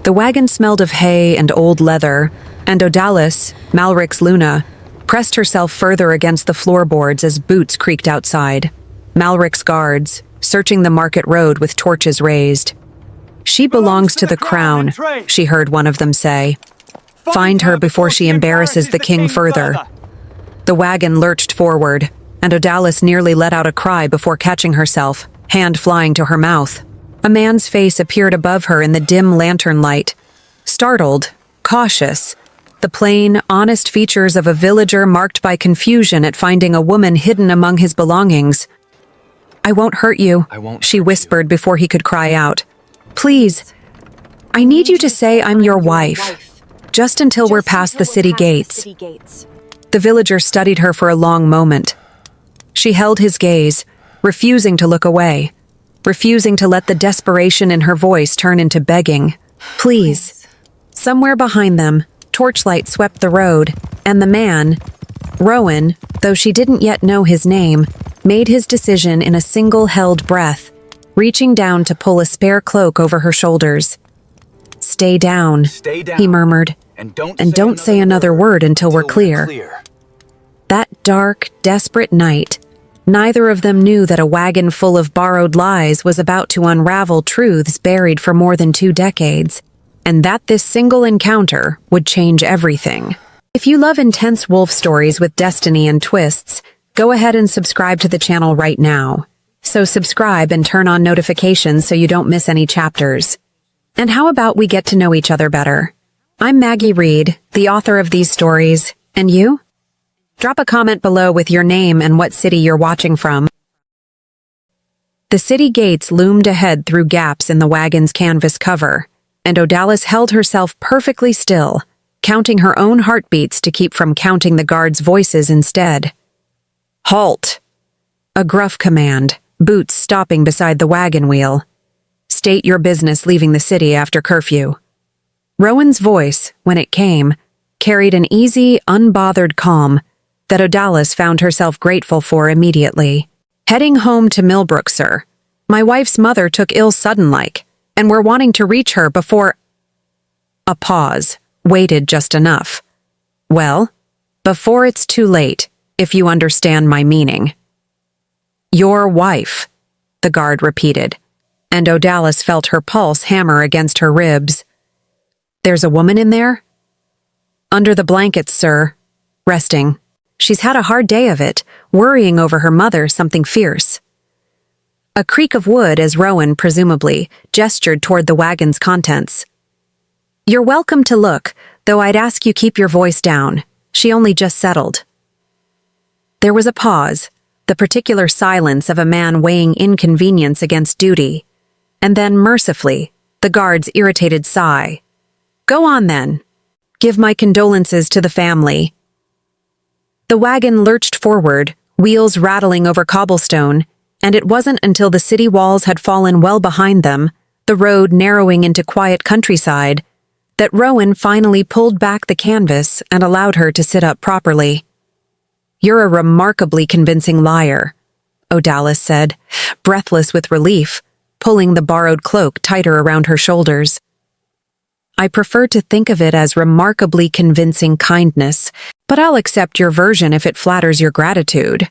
The wagon smelled of hay and old leather, and Odalis, Malric's Luna, pressed herself further against the floorboards as boots creaked outside. Malric's guards, searching the market road with torches raised. "She belongs to the crown," she heard one of them say. "Find her before she embarrasses the king further." The wagon lurched forward, and Odalis nearly let out a cry before catching herself, hand flying to her mouth. A man's face appeared above her in the dim lantern light. Startled, cautious, the plain, honest features of a villager marked by confusion at finding a woman hidden among his belongings. "I won't hurt you," she whispered before he could cry out. "Please, I need you to say I'm your wife, just until we're past the city gates." The villager studied her for a long moment. She held his gaze, refusing to look away, refusing to let the desperation in her voice turn into begging. "Please." Somewhere behind them, torchlight swept the road, and the man, Rowan, though she didn't yet know his name, made his decision in a single held breath, reaching down to pull a spare cloak over her shoulders. Stay down," he murmured, "and don't say another word until we're clear." That dark, desperate night, neither of them knew that a wagon full of borrowed lies was about to unravel truths buried for more than 2 decades, and that this single encounter would change everything. If you love intense wolf stories with destiny and twists, go ahead and subscribe to the channel right now. So subscribe and turn on notifications so you don't miss any chapters. And how about we get to know each other better? I'm Maggie Reed, the author of these stories, and you? Drop a comment below with your name and what city you're watching from. The city gates loomed ahead through gaps in the wagon's canvas cover, and Odalis held herself perfectly still, counting her own heartbeats to keep from counting the guards' voices instead. "Halt!" A gruff command, boots stopping beside the wagon wheel. "State your business leaving the city after curfew." Rowan's voice, when it came, carried an easy, unbothered calm that Odalis found herself grateful for immediately. "Heading home to Millbrook, sir. My wife's mother took ill sudden-like, and we're wanting to reach her before—" A pause, waited just enough. "Well, before it's too late, if you understand my meaning." "Your wife," the guard repeated, and Odalis felt her pulse hammer against her ribs. "There's a woman in there?" "Under the blankets, sir. Resting. She's had a hard day of it, worrying over her mother something fierce." A creak of wood as Rowan, presumably, gestured toward the wagon's contents. "You're welcome to look, though I'd ask you keep your voice down. She only just settled." There was a pause, the particular silence of a man weighing inconvenience against duty, and then, mercifully, the guard's irritated sigh. "Go on, then. Give my condolences to the family." The wagon lurched forward, wheels rattling over cobblestone, and it wasn't until the city walls had fallen well behind them, the road narrowing into quiet countryside, that Rowan finally pulled back the canvas and allowed her to sit up properly. "You're a remarkably convincing liar," Odalis said, breathless with relief, pulling the borrowed cloak tighter around her shoulders. "I prefer to think of it as remarkably convincing kindness, but I'll accept your version if it flatters your gratitude."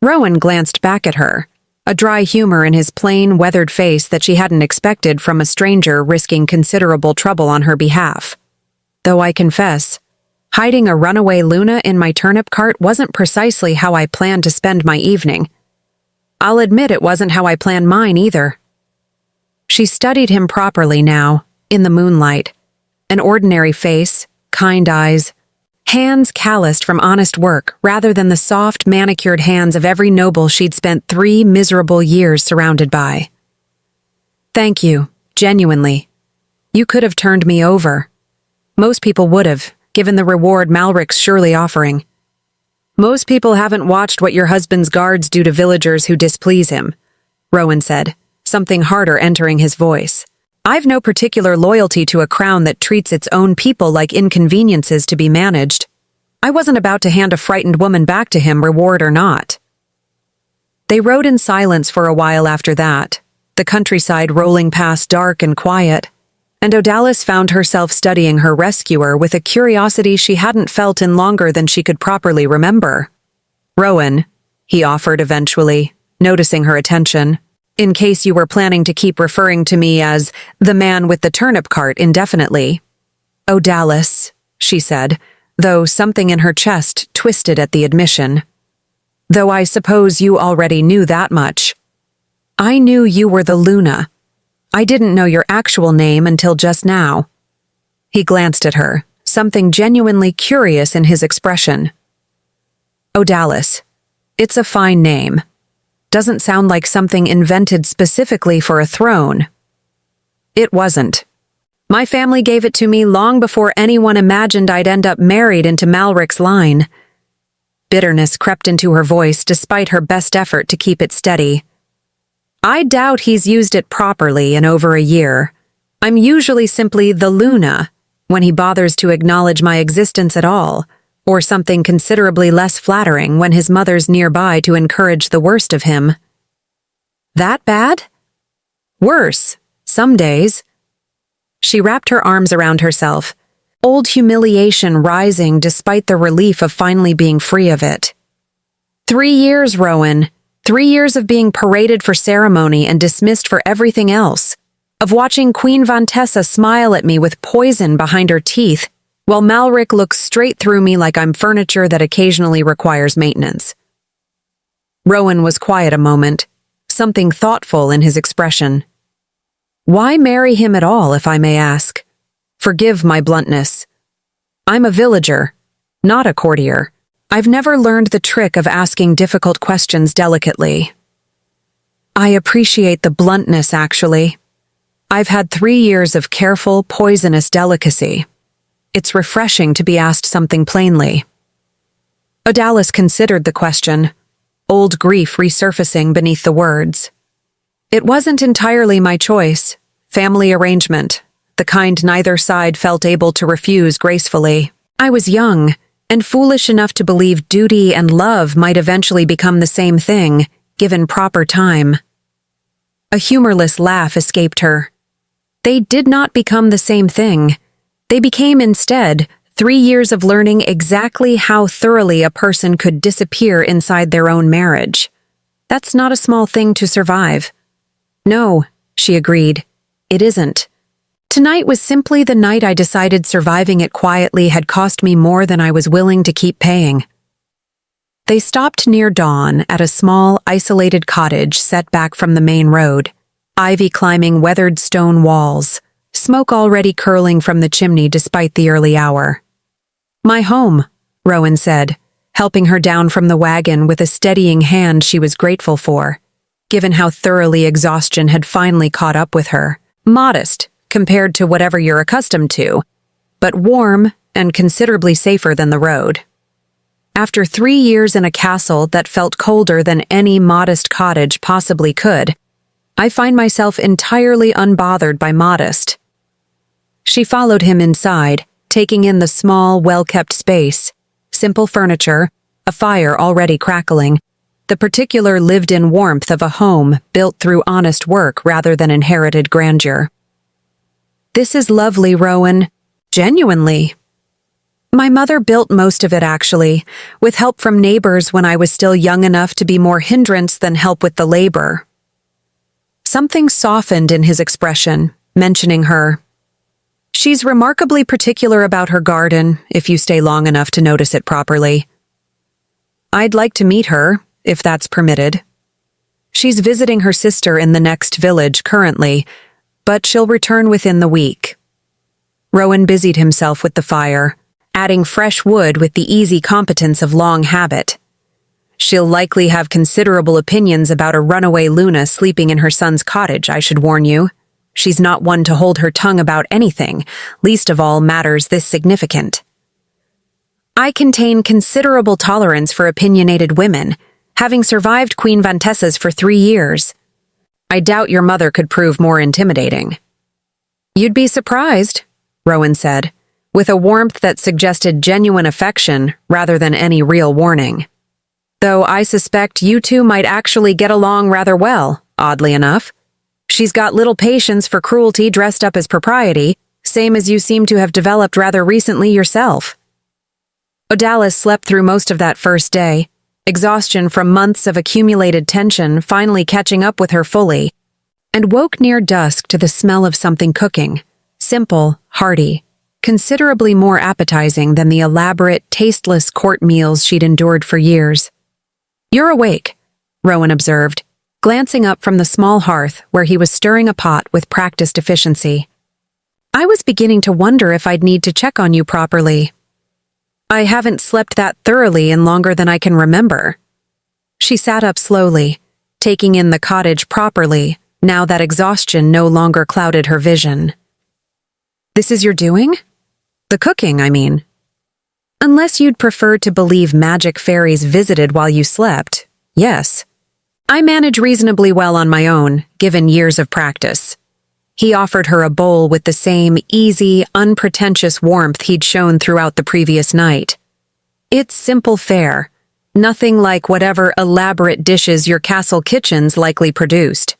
Rowan glanced back at her, a dry humor in his plain, weathered face that she hadn't expected from a stranger risking considerable trouble on her behalf. "Though I confess, hiding a runaway Luna in my turnip cart wasn't precisely how I planned to spend my evening. I'll admit it wasn't how I planned mine either." She studied him properly now, in the moonlight. An ordinary face, kind eyes, hands calloused from honest work rather than the soft, manicured hands of every noble she'd spent 3 miserable years surrounded by. "Thank you, genuinely. You could have turned me over. Most people would have, given the reward Malric's surely offering. Most people haven't watched what your husband's guards do to villagers who displease him," Rowan said, something harder entering his voice. "I've no particular loyalty to a crown that treats its own people like inconveniences to be managed. I wasn't about to hand a frightened woman back to him, reward or not." They rode in silence for a while after that, the countryside rolling past dark and quiet. and Odalis found herself studying her rescuer with a curiosity she hadn't felt in longer than she could properly remember. "Rowan," he offered eventually, noticing her attention, "in case you were planning to keep referring to me as the man with the turnip cart indefinitely." "Odalis," she said, though something in her chest twisted at the admission. "Though I suppose you already knew that much. I knew you were the Luna. I didn't know your actual name until just now." He glanced at her, something genuinely curious in his expression. "Odalis. It's a fine name. Doesn't sound like something invented specifically for a throne." "It wasn't. My family gave it to me long before anyone imagined I'd end up married into Malric's line." Bitterness crept into her voice despite her best effort to keep it steady. "I doubt he's used it properly in over a year. I'm usually simply the Luna when he bothers to acknowledge my existence at all, or something considerably less flattering when his mother's nearby to encourage the worst of him." "That bad?" "Worse, some days." She wrapped her arms around herself, old humiliation rising despite the relief of finally being free of it. 3 years, Rowan. 3 years of being paraded for ceremony and dismissed for everything else. Of watching Queen Vantessa smile at me with poison behind her teeth, while Malric looks straight through me like I'm furniture that occasionally requires maintenance. Rowan was quiet a moment, something thoughtful in his expression. "Why marry him at all, if I may ask? Forgive my bluntness. I'm a villager, not a courtier. I've never learned the trick of asking difficult questions delicately." "I appreciate the bluntness, actually. I've had 3 years of careful, poisonous delicacy. It's refreshing to be asked something plainly." Odalis considered the question, old grief resurfacing beneath the words. "It wasn't entirely my choice. Family arrangement, the kind neither side felt able to refuse gracefully. I was young, and foolish enough to believe duty and love might eventually become the same thing, given proper time." A humorless laugh escaped her. "They did not become the same thing. They became instead 3 years of learning exactly how thoroughly a person could disappear inside their own marriage. That's not a small thing to survive." "No," she agreed. "It isn't. Tonight was simply the night I decided surviving it quietly had cost me more than I was willing to keep paying." They stopped near dawn at a small, isolated cottage set back from the main road, ivy climbing weathered stone walls, smoke already curling from the chimney despite the early hour. "My home," Rowan said, helping her down from the wagon with a steadying hand she was grateful for, given how thoroughly exhaustion had finally caught up with her. "Modest, compared to whatever you're accustomed to, but warm and considerably safer than the road. After 3 years in a castle that felt colder than any modest cottage possibly could, I find myself entirely unbothered by modest." She followed him inside, taking in the small, well-kept space, simple furniture, a fire already crackling, the particular lived-in warmth of a home built through honest work rather than inherited grandeur. "This is lovely, Rowan. Genuinely. My mother built most of it, actually, with help from neighbors when I was still young enough to be more hindrance than help with the labor." Something softened in his expression, mentioning her. "She's remarkably particular about her garden, if you stay long enough to notice it properly." "I'd like to meet her, if that's permitted. She's visiting her sister in the next village currently, but she'll return within the week." Rowan busied himself with the fire, adding fresh wood with the easy competence of long habit. "She'll likely have considerable opinions about a runaway Luna sleeping in her son's cottage, I should warn you. She's not one to hold her tongue about anything, least of all matters this significant." "I contain considerable tolerance for opinionated women, having survived Queen Vantessa's for 3 years. I doubt your mother could prove more intimidating." "You'd be surprised," Rowan said, with a warmth that suggested genuine affection rather than any real warning. "Though I suspect you two might actually get along rather well, oddly enough." She's got little patience for cruelty dressed up as propriety, same as you seem to have developed rather recently yourself. Odalis slept through most of that first day, exhaustion from months of accumulated tension finally catching up with her fully, and woke near dusk to the smell of something cooking, simple, hearty, considerably more appetizing than the elaborate, tasteless court meals she'd endured for years. "You're awake," Rowan observed, glancing up from the small hearth where he was stirring a pot with practiced efficiency. "I was beginning to wonder if I'd need to check on you properly. I haven't slept that thoroughly in longer than I can remember." She sat up slowly, taking in the cottage properly, now that exhaustion no longer clouded her vision. "This is your doing? The cooking, I mean. Unless you'd prefer to believe magic fairies visited while you slept, yes. I manage reasonably well on my own, given years of practice." He offered her a bowl with the same easy, unpretentious warmth he'd shown throughout the previous night. "It's simple fare, nothing like whatever elaborate dishes your castle kitchens likely produced.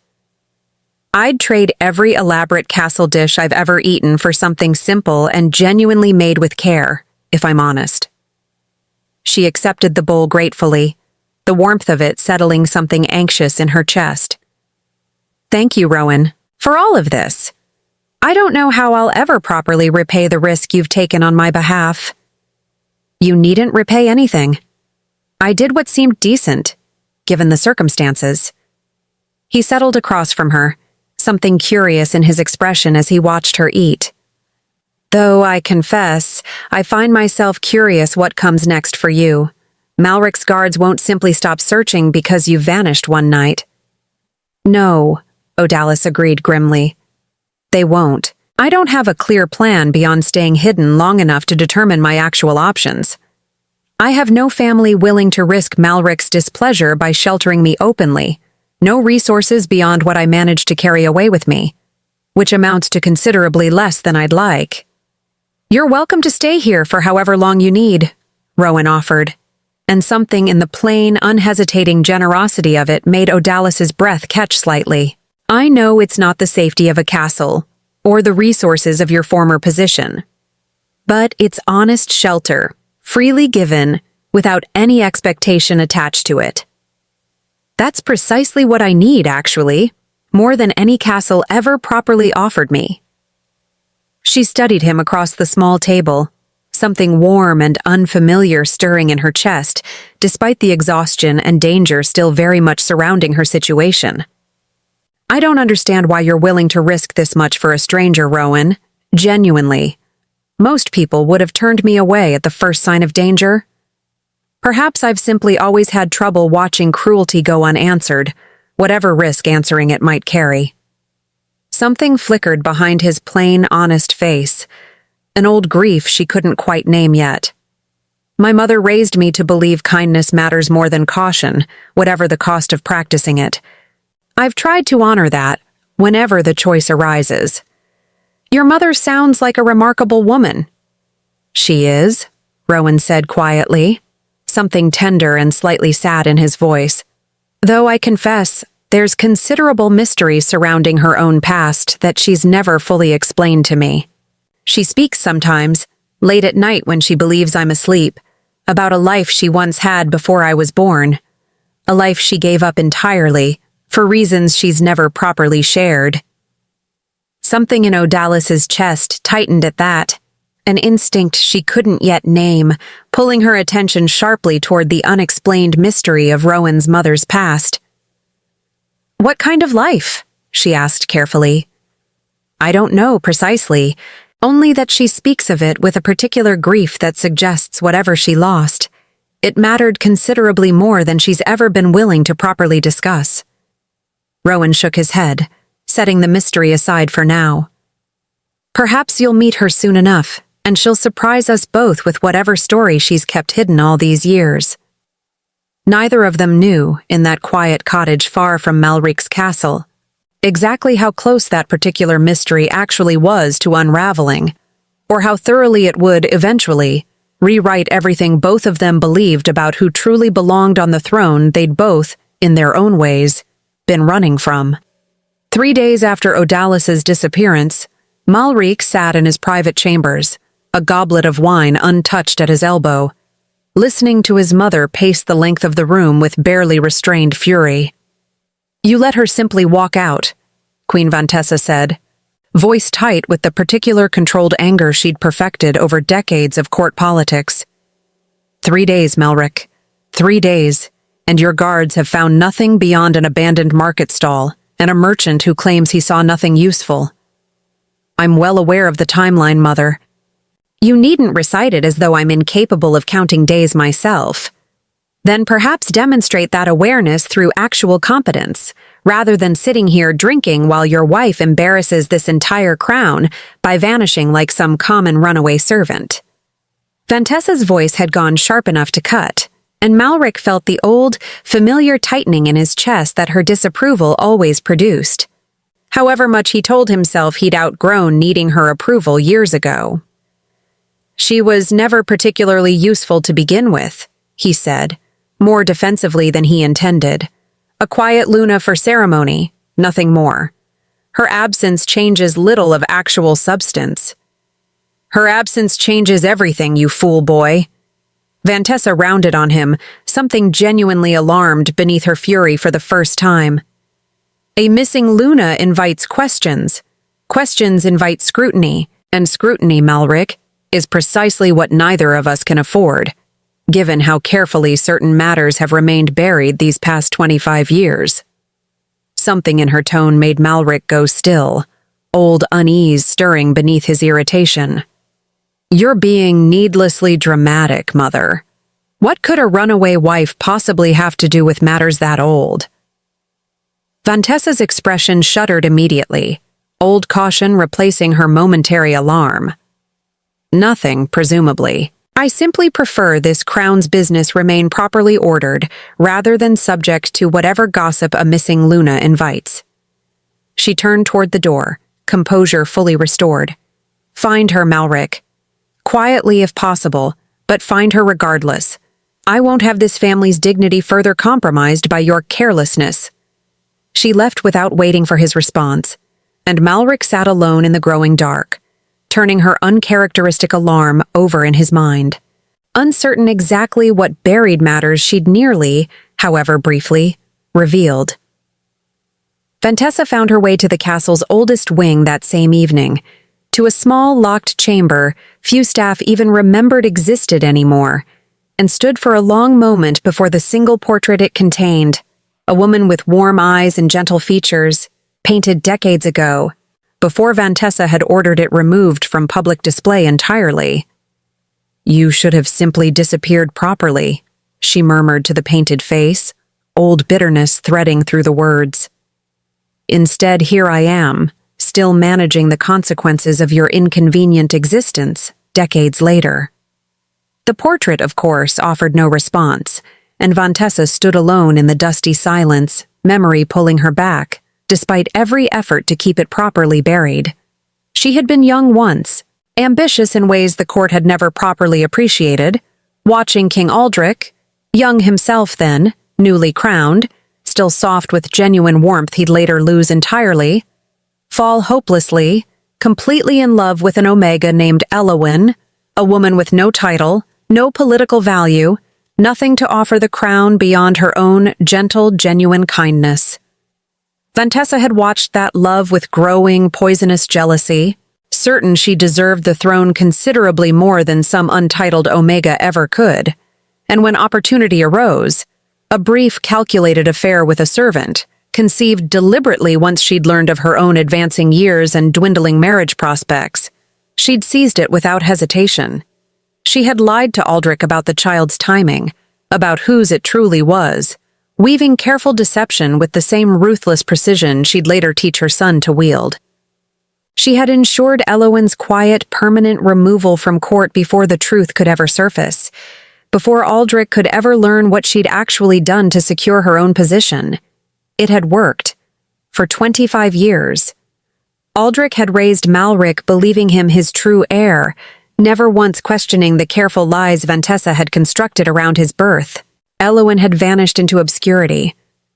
I'd trade every elaborate castle dish I've ever eaten for something simple and genuinely made with care, if I'm honest." She accepted the bowl gratefully, the warmth of it settling something anxious in her chest. "Thank you, Rowan, for all of this. I don't know how I'll ever properly repay the risk you've taken on my behalf." "You needn't repay anything. I did what seemed decent, given the circumstances." He settled across from her, something curious in his expression as he watched her eat. "Though I confess, I find myself curious what comes next for you. Malric's guards won't simply stop searching because you vanished one night." "No," Odalis agreed grimly. "They won't. I don't have a clear plan beyond staying hidden long enough to determine my actual options. I have no family willing to risk Malric's displeasure by sheltering me openly, no resources beyond what I managed to carry away with me, which amounts to considerably less than I'd like." "You're welcome to stay here for however long you need," Rowan offered, and something in the plain, unhesitating generosity of it made Odalis's breath catch slightly. "I know it's not the safety of a castle, or the resources of your former position, but it's honest shelter, freely given, without any expectation attached to it. That's precisely what I need, actually, more than any castle ever properly offered me." She studied him across the small table, something warm and unfamiliar stirring in her chest, despite the exhaustion and danger still very much surrounding her situation. "I don't understand why you're willing to risk this much for a stranger, Rowan. Genuinely. Most people would have turned me away at the first sign of danger. Perhaps I've simply always had trouble watching cruelty go unanswered, whatever risk answering it might carry." Something flickered behind his plain, honest face, an old grief she couldn't quite name yet. "My mother raised me to believe kindness matters more than caution, whatever the cost of practicing it. I've tried to honor that, whenever the choice arises." "Your mother sounds like a remarkable woman." "She is," Rowan said quietly, something tender and slightly sad in his voice. "Though I confess, there's considerable mystery surrounding her own past that she's never fully explained to me. She speaks sometimes, late at night when she believes I'm asleep, about a life she once had before I was born, a life she gave up entirely, for reasons she's never properly shared." Something in Odalis's chest tightened at that, an instinct she couldn't yet name, pulling her attention sharply toward the unexplained mystery of Rowan's mother's past. "What kind of life?" she asked carefully. "I don't know precisely, only that she speaks of it with a particular grief that suggests whatever she lost, it mattered considerably more than she's ever been willing to properly discuss." Rowan shook his head, setting the mystery aside for now. "Perhaps you'll meet her soon enough, and she'll surprise us both with whatever story she's kept hidden all these years." Neither of them knew, in that quiet cottage far from Malric's castle, exactly how close that particular mystery actually was to unraveling, or how thoroughly it would, eventually, rewrite everything both of them believed about who truly belonged on the throne they'd both, in their own ways, been running from. 3 days after Odalis's disappearance, Malric sat in his private chambers, a goblet of wine untouched at his elbow, listening to his mother pace the length of the room with barely restrained fury. "You let her simply walk out," Queen Vantessa said, voice tight with the particular controlled anger she'd perfected over decades of court politics. 3 days, Malric. 3 days, and your guards have found nothing beyond an abandoned market stall and a merchant who claims he saw nothing useful. I'm well aware of the timeline, Mother. You needn't recite it as though I'm incapable of counting days myself. Then perhaps demonstrate that awareness through actual competence, rather than sitting here drinking while your wife embarrasses this entire crown by vanishing like some common runaway servant. Vantessa's voice had gone sharp enough to cut, and Malric felt the old, familiar tightening in his chest that her disapproval always produced. However much he told himself he'd outgrown needing her approval years ago. She was never particularly useful to begin with, he said, more defensively than he intended. A quiet Luna for ceremony, nothing more. Her absence changes little of actual substance. Her absence changes everything, you fool boy. Vantessa rounded on him, something genuinely alarmed beneath her fury for the first time. A missing Luna invites questions. Questions invite scrutiny, and scrutiny, Malric, is precisely what neither of us can afford, given how carefully certain matters have remained buried these past 25 years. Something in her tone made Malric go still, old unease stirring beneath his irritation. You're being needlessly dramatic, Mother. What could a runaway wife possibly have to do with matters that old? Vantessa's expression shuddered immediately, old caution replacing her momentary alarm. Nothing, presumably. I simply prefer this crown's business remain properly ordered, rather than subject to whatever gossip a missing Luna invites. She turned toward the door, composure fully restored. Find her, Malric. Quietly if possible, but find her regardless. I won't have this family's dignity further compromised by your carelessness. She left without waiting for his response, and Malric sat alone in the growing dark, turning her uncharacteristic alarm over in his mind, uncertain exactly what buried matters she'd nearly, however briefly, revealed. Vantessa found her way to the castle's oldest wing that same evening, to a small locked chamber few staff even remembered existed anymore, and stood for a long moment before the single portrait it contained, a woman with warm eyes and gentle features, painted decades ago, before Vantessa had ordered it removed from public display entirely. You should have simply disappeared properly, she murmured to the painted face, old bitterness threading through the words. Instead, here I am, still managing the consequences of your inconvenient existence, decades later. The portrait, of course, offered no response, and Vantessa stood alone in the dusty silence, memory pulling her back, despite every effort to keep it properly buried. She had been young once, ambitious in ways the court had never properly appreciated, watching King Aldrich, young himself then, newly crowned, still soft with genuine warmth he'd later lose entirely, fall hopelessly, completely in love with an Omega named Elowyn, a woman with no title, no political value, nothing to offer the crown beyond her own gentle, genuine kindness. Vantessa had watched that love with growing, poisonous jealousy, certain she deserved the throne considerably more than some untitled Omega ever could, and when opportunity arose, a brief, calculated affair with a servant, conceived deliberately once she'd learned of her own advancing years and dwindling marriage prospects, she'd seized it without hesitation. She had lied to Aldrich about the child's timing, about whose it truly was, weaving careful deception with the same ruthless precision she'd later teach her son to wield. She had ensured Elowyn's quiet, permanent removal from court before the truth could ever surface, before Aldrich could ever learn what she'd actually done to secure her own position. It had worked. For 25 years. Aldrich had raised Malric believing him his true heir, never once questioning the careful lies Vantessa had constructed around his birth. Elowyn had vanished into obscurity,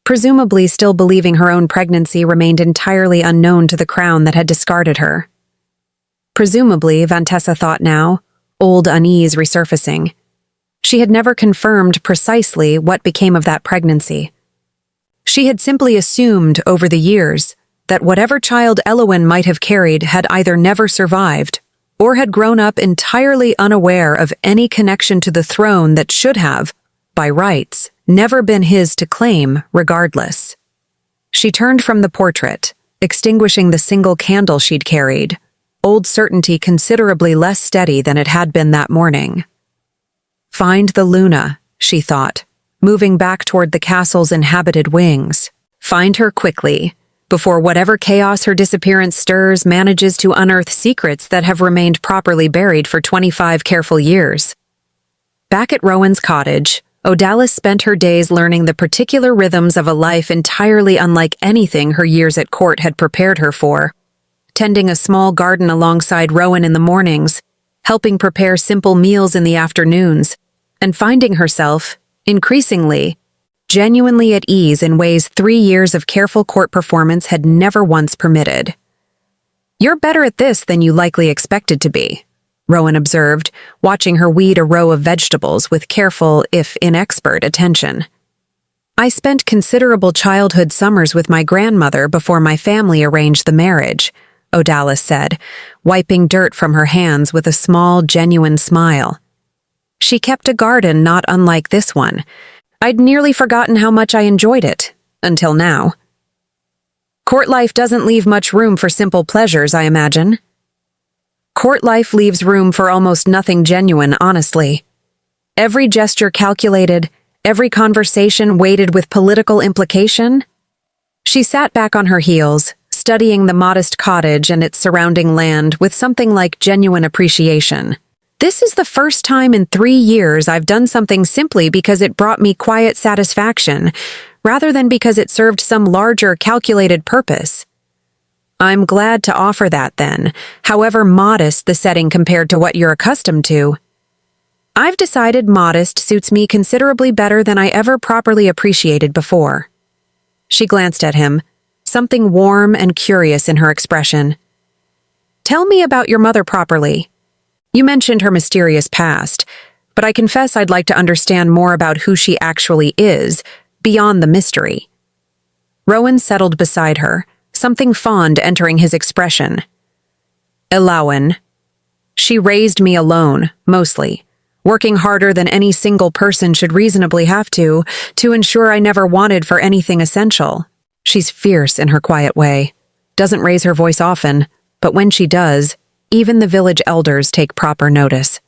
presumably still believing her own pregnancy remained entirely unknown to the crown that had discarded her. Presumably, Vantessa thought now, old unease resurfacing. She had never confirmed precisely what became of that pregnancy. She had simply assumed over the years that whatever child Elowyn might have carried had either never survived or had grown up entirely unaware of any connection to the throne that should have, by rights, never been his to claim regardless. She turned from the portrait, extinguishing the single candle she'd carried, old certainty considerably less steady than it had been that morning. Find the Luna, she thought, moving back toward the castle's inhabited wings. Find her quickly, before whatever chaos her disappearance stirs manages to unearth secrets that have remained properly buried for 25 careful years. Back at Rowan's cottage, Odalis spent her days learning the particular rhythms of a life entirely unlike anything her years at court had prepared her for, tending a small garden alongside Rowan in the mornings, helping prepare simple meals in the afternoons, and finding herself, increasingly, genuinely at ease in ways 3 years of careful court performance had never once permitted. "You're better at this than you likely expected to be," Rowan observed, watching her weed a row of vegetables with careful, if inexpert, attention. "I spent considerable childhood summers with my grandmother before my family arranged the marriage," Odalis said, wiping dirt from her hands with a small, genuine smile. "She kept a garden not unlike this one. I'd nearly forgotten how much I enjoyed it, until now." "Court life doesn't leave much room for simple pleasures, I imagine." "Court life leaves room for almost nothing genuine, honestly. Every gesture calculated, every conversation weighted with political implication." She sat back on her heels, studying the modest cottage and its surrounding land with something like genuine appreciation. "This is the first time in 3 years I've done something simply because it brought me quiet satisfaction, rather than because it served some larger, calculated purpose. I'm glad to offer that then, however modest the setting compared to what you're accustomed to. I've decided modest suits me considerably better than I ever properly appreciated before." She glanced at him, something warm and curious in her expression. "Tell me about your mother properly. You mentioned her mysterious past, but I confess I'd like to understand more about who she actually is, beyond the mystery." Rowan settled beside her, something fond entering his expression. "Elowyn. She raised me alone, mostly, working harder than any single person should reasonably have to ensure I never wanted for anything essential. She's fierce in her quiet way, doesn't raise her voice often, but when she does, even the village elders take proper notice."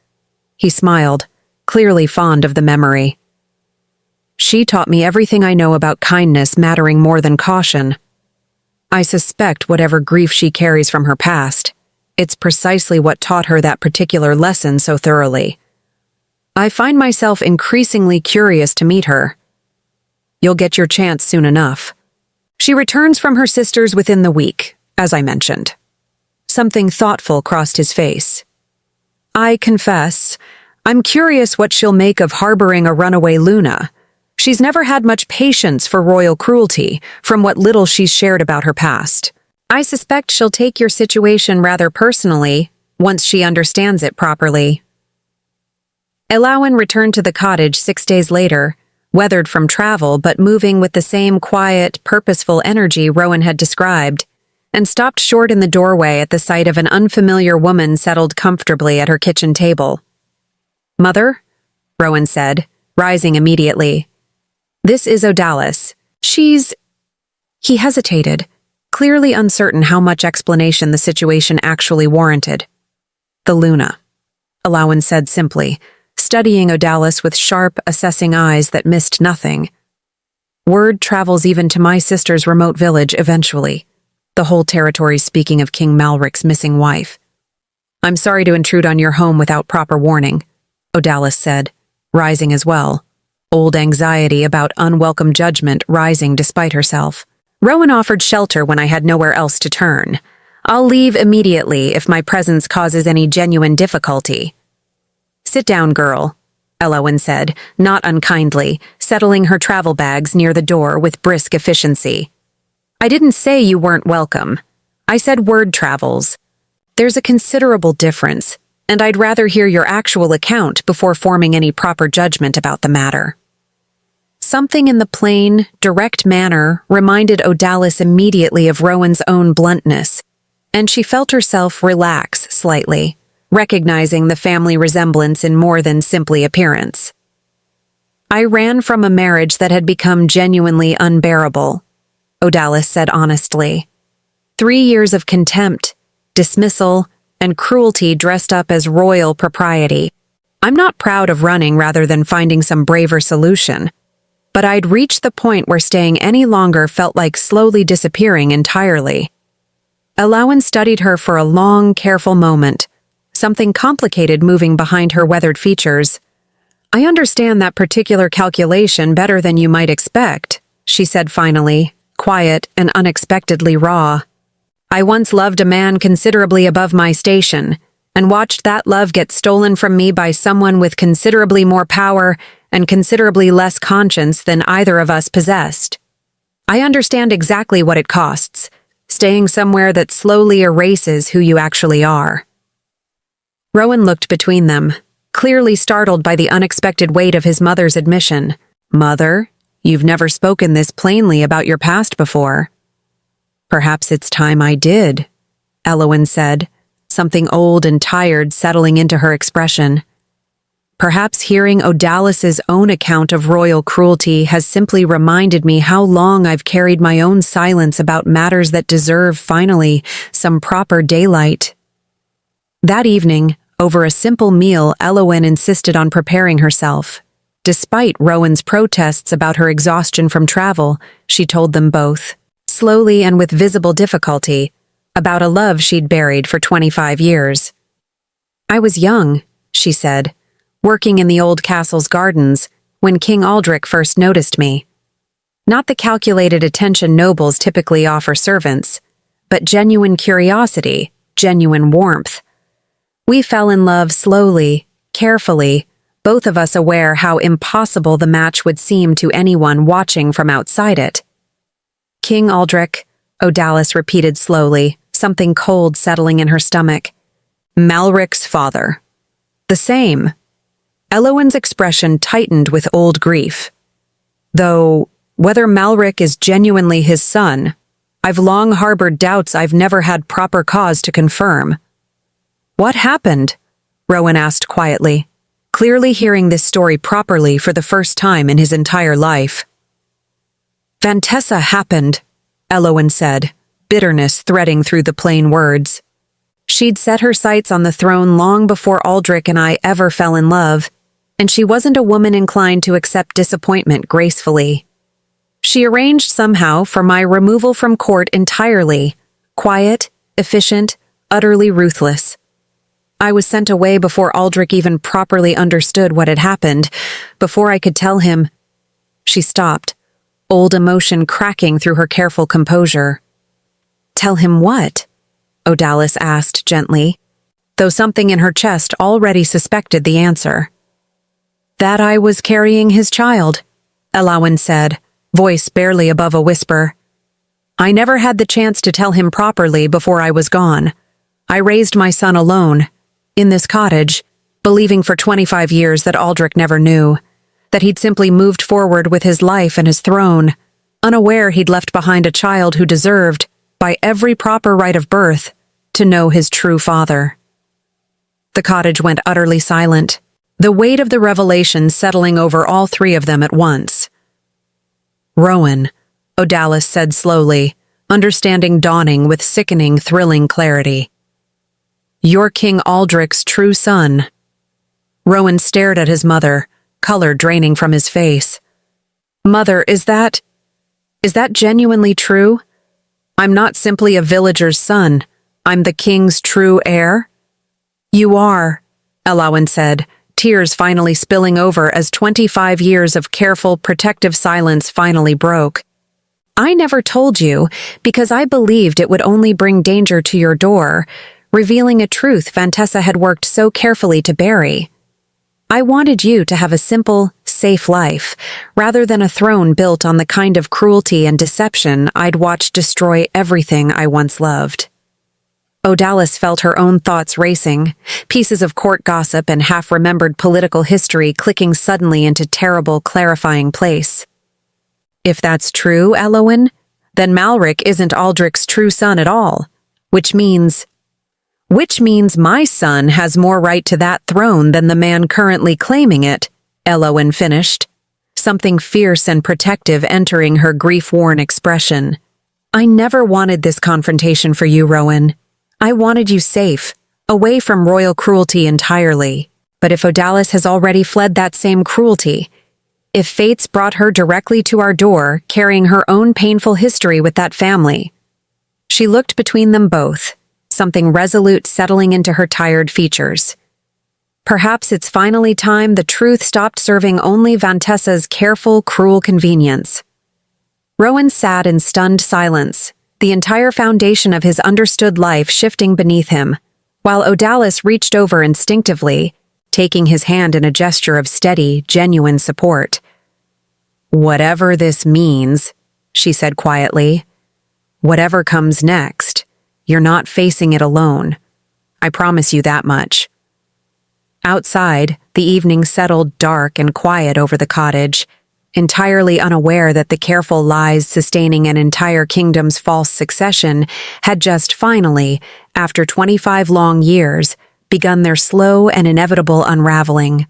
He smiled, clearly fond of the memory. "She taught me everything I know about kindness mattering more than caution. I suspect whatever grief she carries from her past, it's precisely what taught her that particular lesson so thoroughly. I find myself increasingly curious to meet her. You'll get your chance soon enough. She returns from her sisters within the week, as I mentioned." Something thoughtful crossed his face. "I confess, I'm curious what she'll make of harboring a runaway Luna. She's never had much patience for royal cruelty, from what little she's shared about her past. I suspect she'll take your situation rather personally, once she understands it properly." Elowyn returned to the cottage 6 days later, weathered from travel but moving with the same quiet, purposeful energy Rowan had described, and stopped short in the doorway at the sight of an unfamiliar woman settled comfortably at her kitchen table. "Mother?" Rowan said, rising immediately. "This is Odalis. She's—" He hesitated, clearly uncertain how much explanation the situation actually warranted. "The Luna," Elowyn said simply, studying Odalis with sharp, assessing eyes that missed nothing. "Word travels even to my sister's remote village eventually. The whole territory speaking of King Malric's missing wife. I'm sorry to intrude on your home without proper warning," Odalis said, rising as well, old anxiety about unwelcome judgment rising despite herself. "Rowan offered shelter when I had nowhere else to turn. I'll leave immediately if my presence causes any genuine difficulty." "Sit down, girl," Elowyn said, not unkindly, settling her travel bags near the door with brisk efficiency. "I didn't say you weren't welcome. I said word travels. There's a considerable difference, and I'd rather hear your actual account before forming any proper judgment about the matter." Something in the plain, direct manner reminded Odalis immediately of Rowan's own bluntness, and she felt herself relax slightly, recognizing the family resemblance in more than simply appearance. "I ran from a marriage that had become genuinely unbearable," Odalis said honestly. 3 years of contempt, dismissal, and cruelty dressed up as royal propriety. I'm not proud of running rather than finding some braver solution, but I'd reached the point where staying any longer felt like slowly disappearing entirely. Elowen studied her for a long, careful moment, something complicated moving behind her weathered features. "I understand that particular calculation better than you might expect," she said finally, quiet and unexpectedly raw. "I once loved a man considerably above my station, and watched that love get stolen from me by someone with considerably more power and considerably less conscience than either of us possessed. I understand exactly what it costs, staying somewhere that slowly erases who you actually are." Rowan looked between them, clearly startled by the unexpected weight of his mother's admission. "Mother, you've never spoken this plainly about your past before." "Perhaps it's time I did," Elowen said, something old and tired settling into her expression. "Perhaps hearing Odalis's own account of royal cruelty has simply reminded me how long I've carried my own silence about matters that deserve, finally, some proper daylight." That evening, over a simple meal, Elowen insisted on preparing herself. Despite Rowan's protests about her exhaustion from travel, she told them both, slowly and with visible difficulty, about a love she'd buried for 25 years. "I was young," she said, "working in the old castle's gardens when King Aldrich first noticed me. Not the calculated attention nobles typically offer servants, but genuine curiosity, genuine warmth. We fell in love slowly, carefully, both of us aware how impossible the match would seem to anyone watching from outside it." "King Aldrich," Odalis repeated slowly, something cold settling in her stomach. "Malric's father." "The same." Elowen's expression tightened with old grief. "Though, whether Malric is genuinely his son, I've long harbored doubts I've never had proper cause to confirm." "What happened?" Rowan asked quietly, clearly hearing this story properly for the first time in his entire life. "Vantessa happened," Elowen said, bitterness threading through the plain words. "She'd set her sights on the throne long before Aldrich and I ever fell in love, and she wasn't a woman inclined to accept disappointment gracefully. She arranged somehow for my removal from court entirely, quiet, efficient, utterly ruthless. I was sent away before Aldrich even properly understood what had happened, before I could tell him." She stopped, old emotion cracking through her careful composure. "Tell him what?" Odalis asked gently, though something in her chest already suspected the answer. "That I was carrying his child," Elowen said, voice barely above a whisper. "I never had the chance to tell him properly before I was gone. I raised my son alone, in this cottage, believing for 25 years that Aldrich never knew, that he'd simply moved forward with his life and his throne, unaware he'd left behind a child who deserved, by every proper right of birth, to know his true father." The cottage went utterly silent, the weight of the revelation settling over all three of them at once. "Rowan," Odalis said slowly, understanding dawning with sickening, thrilling clarity. "You're King Aldrich's true son." Rowan stared at his mother, color draining from his face. "Mother, is that genuinely true? I'm not simply a villager's son. I'm the king's true heir?" "You are," Elowen said, tears finally spilling over as 25 years of careful, protective silence finally broke. "I never told you because I believed it would only bring danger to your door, revealing a truth Vantessa had worked so carefully to bury. I wanted you to have a simple, safe life, rather than a throne built on the kind of cruelty and deception I'd watched destroy everything I once loved. Odalis felt her own thoughts racing, pieces of court gossip and half-remembered political history clicking suddenly into terrible, clarifying place. If that's true, Elowen, then Malric isn't Aldrich's true son at all, which means my son has more right to that throne than the man currently claiming it, Elowen finished, something fierce and protective entering her grief-worn expression. I never wanted this confrontation for you, Rowan. I wanted you safe, away from royal cruelty entirely. But if Odalis has already fled that same cruelty, if fate's brought her directly to our door, carrying her own painful history with that family. She looked between them both, something resolute settling into her tired features. Perhaps it's finally time the truth stopped serving only Vantessa's careful, cruel convenience. Rowan sat in stunned silence, the entire foundation of his understood life shifting beneath him, while Odalis reached over instinctively, taking his hand in a gesture of steady, genuine support. "Whatever this means," she said quietly, "whatever comes next, you're not facing it alone. I promise you that much." Outside, the evening settled dark and quiet over the cottage, entirely unaware that the careful lies sustaining an entire kingdom's false succession had just finally, after 25 long years, begun their slow and inevitable unraveling.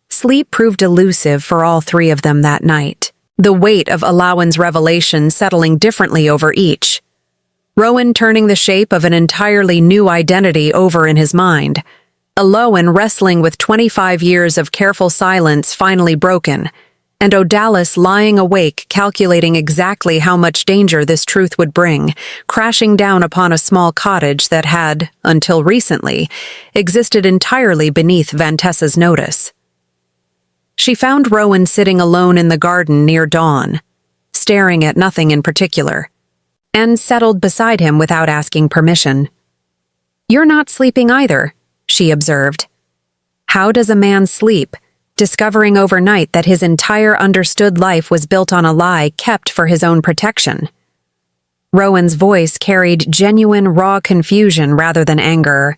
Sleep proved elusive for all three of them that night, the weight of Alawen's revelation settling differently over each. Rowan turning the shape of an entirely new identity over in his mind, Alawen wrestling with 25 years of careful silence finally broken, and Odalis lying awake calculating exactly how much danger this truth would bring, crashing down upon a small cottage that had, until recently, existed entirely beneath Vantessa's notice. She found Rowan sitting alone in the garden near dawn, staring at nothing in particular, and settled beside him without asking permission. "You're not sleeping either," she observed. How does a man sleep, discovering overnight that his entire understood life was built on a lie kept for his own protection? Rowan's voice carried genuine, raw confusion rather than anger.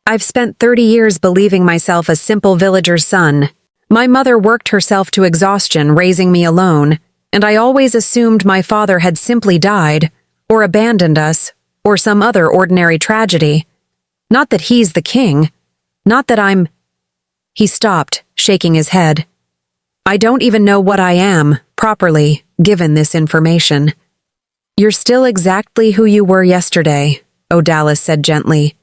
"I've spent 30 years believing myself a simple villager's son. My mother worked herself to exhaustion raising me alone, and I always assumed my father had simply died, or abandoned us, or some other ordinary tragedy. Not that he's the king. Not that I'm—" He stopped, shaking his head. "I don't even know what I am, properly, given this information." "You're still exactly who you were yesterday," Odalis said gently.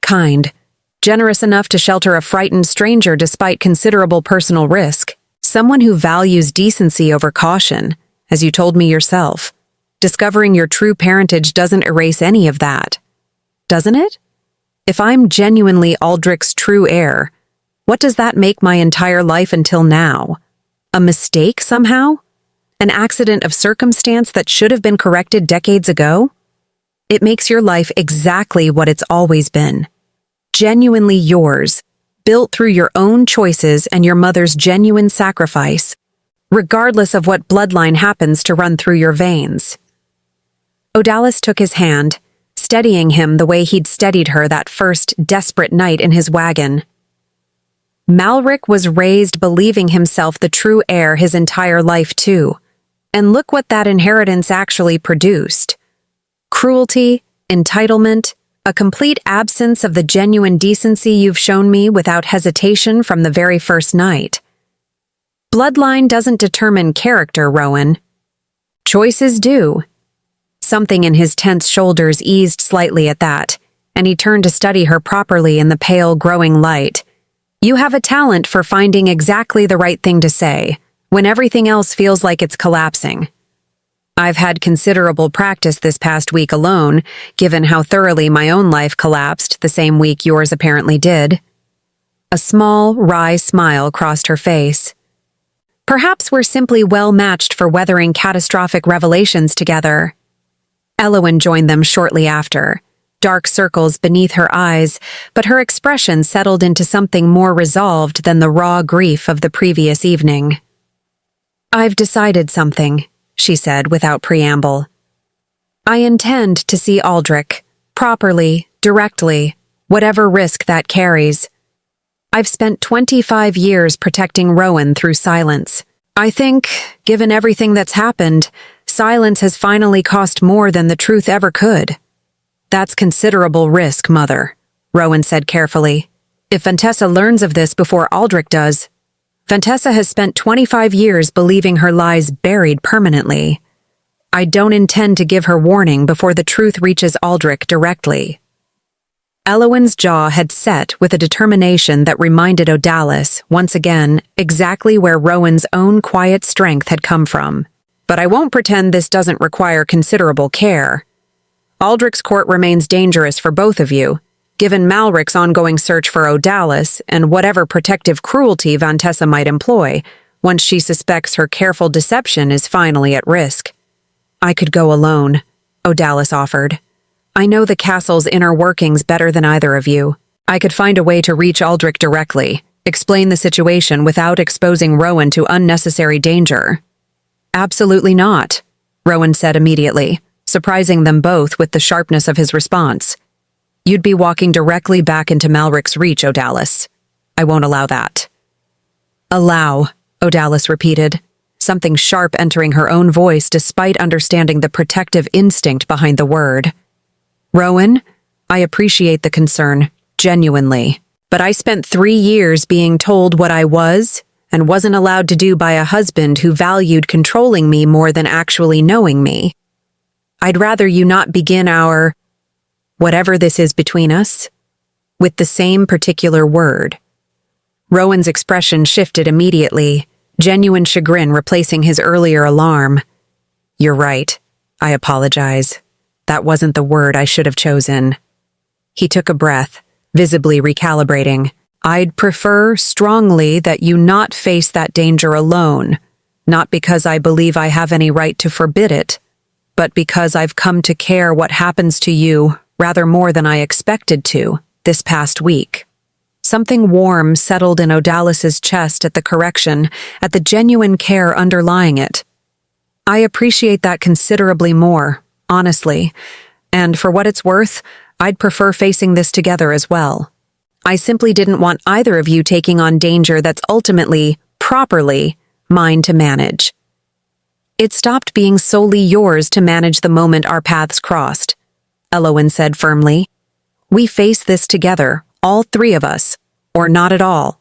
"Kind. Generous enough to shelter a frightened stranger despite considerable personal risk. Someone who values decency over caution, as you told me yourself. Discovering your true parentage doesn't erase any of that. Doesn't it? If I'm genuinely Aldrich's true heir, what does that make my entire life until now? A mistake somehow? An accident of circumstance that should have been corrected decades ago? It makes your life exactly what it's always been. Genuinely yours, built through your own choices and your mother's genuine sacrifice, regardless of what bloodline happens to run through your veins." Odalis took his hand, steadying him the way he'd steadied her that first desperate night in his wagon. Malric was raised believing himself the true heir his entire life too, and look what that inheritance actually produced. Cruelty, entitlement, a complete absence of the genuine decency you've shown me without hesitation from the very first night. Bloodline doesn't determine character, Rowan. Choices do. Something in his tense shoulders eased slightly at that, and he turned to study her properly in the pale, growing light. You have a talent for finding exactly the right thing to say, when everything else feels like it's collapsing. I've had considerable practice this past week alone, given how thoroughly my own life collapsed the same week yours apparently did. A small, wry smile crossed her face. Perhaps we're simply well matched for weathering catastrophic revelations together. Elowen joined them shortly after, dark circles beneath her eyes, but her expression settled into something more resolved than the raw grief of the previous evening. "I've decided something," she said without preamble. "I intend to see Aldrich, properly, directly, whatever risk that carries. I've spent 25 years protecting Rowan through silence. I think, given everything that's happened, silence has finally cost more than the truth ever could." "That's considerable risk, Mother," Rowan said carefully. "If Vantessa learns of this before Aldrich does..." "Vantessa has spent 25 years believing her lies buried permanently. I don't intend to give her warning before the truth reaches Aldrich directly." Elowyn's jaw had set with a determination that reminded Odalis, once again, exactly where Rowan's own quiet strength had come from. "But I won't pretend this doesn't require considerable care. Aldrich's court remains dangerous for both of you, given Malric's ongoing search for Odalis and whatever protective cruelty Vantessa might employ once she suspects her careful deception is finally at risk." "I could go alone," Odalis offered. "I know the castle's inner workings better than either of you. I could find a way to reach Aldrich directly, explain the situation without exposing Rowan to unnecessary danger." "Absolutely not," Rowan said immediately, surprising them both with the sharpness of his response. "You'd be walking directly back into Malric's reach, Odalis. I won't allow that." "Allow," Odalis repeated, something sharp entering her own voice despite understanding the protective instinct behind the word. "Rowan, I appreciate the concern, genuinely, but I spent 3 years being told what I was and wasn't allowed to do by a husband who valued controlling me more than actually knowing me. I'd rather you not begin our, whatever this is between us, with the same particular word." Rowan's expression shifted immediately, genuine chagrin replacing his earlier alarm. "You're right. I apologize. That wasn't the word I should have chosen." He took a breath, visibly recalibrating. "I'd prefer strongly that you not face that danger alone, not because I believe I have any right to forbid it, but because I've come to care what happens to you rather more than I expected to this past week." Something warm settled in Odalis's chest at the correction, at the genuine care underlying it. "I appreciate that considerably more, honestly, and for what it's worth, I'd prefer facing this together as well. I simply didn't want either of you taking on danger that's ultimately, properly, mine to manage. It stopped being solely yours to manage the moment our paths crossed," Elowyn said firmly. "We face this together, all 3 of us, or not at all."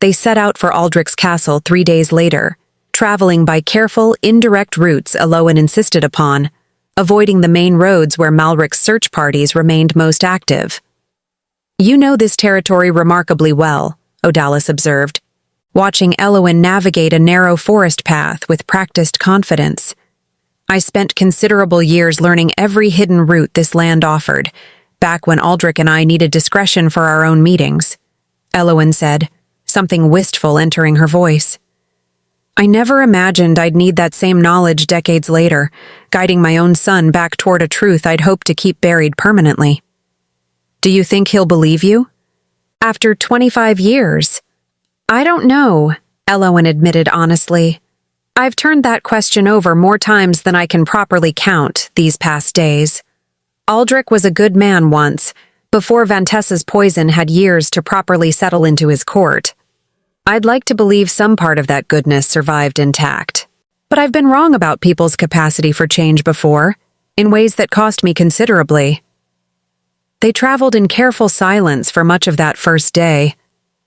They set out for Aldrich's castle 3 days later, traveling by careful, indirect routes Elowyn insisted upon, avoiding the main roads where Malric's search parties remained most active. "You know this territory remarkably well," Odalis observed, watching Elowyn navigate a narrow forest path with practiced confidence. "I spent considerable years learning every hidden route this land offered, back when Aldrich and I needed discretion for our own meetings," Elowyn said, something wistful entering her voice. "I never imagined I'd need that same knowledge decades later, guiding my own son back toward a truth I'd hoped to keep buried permanently." "Do you think he'll believe you?" "After 25 years? I don't know," Elowyn admitted honestly. "I've turned that question over more times than I can properly count these past days. Aldrich was a good man once, before Vantessa's poison had years to properly settle into his court. I'd like to believe some part of that goodness survived intact. But I've been wrong about people's capacity for change before, in ways that cost me considerably." They traveled in careful silence for much of that first day,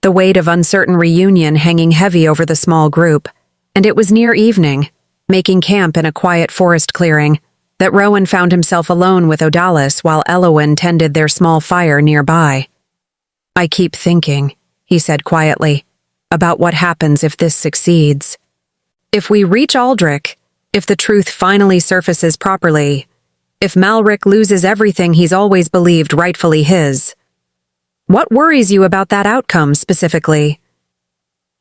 the weight of uncertain reunion hanging heavy over the small group, and it was near evening, making camp in a quiet forest clearing, that Rowan found himself alone with Odalis while Elowyn tended their small fire nearby. "I keep thinking," he said quietly, "about what happens if this succeeds. If we reach Aldrich, if the truth finally surfaces properly, if Malric loses everything he's always believed rightfully his. What worries you about that outcome specifically?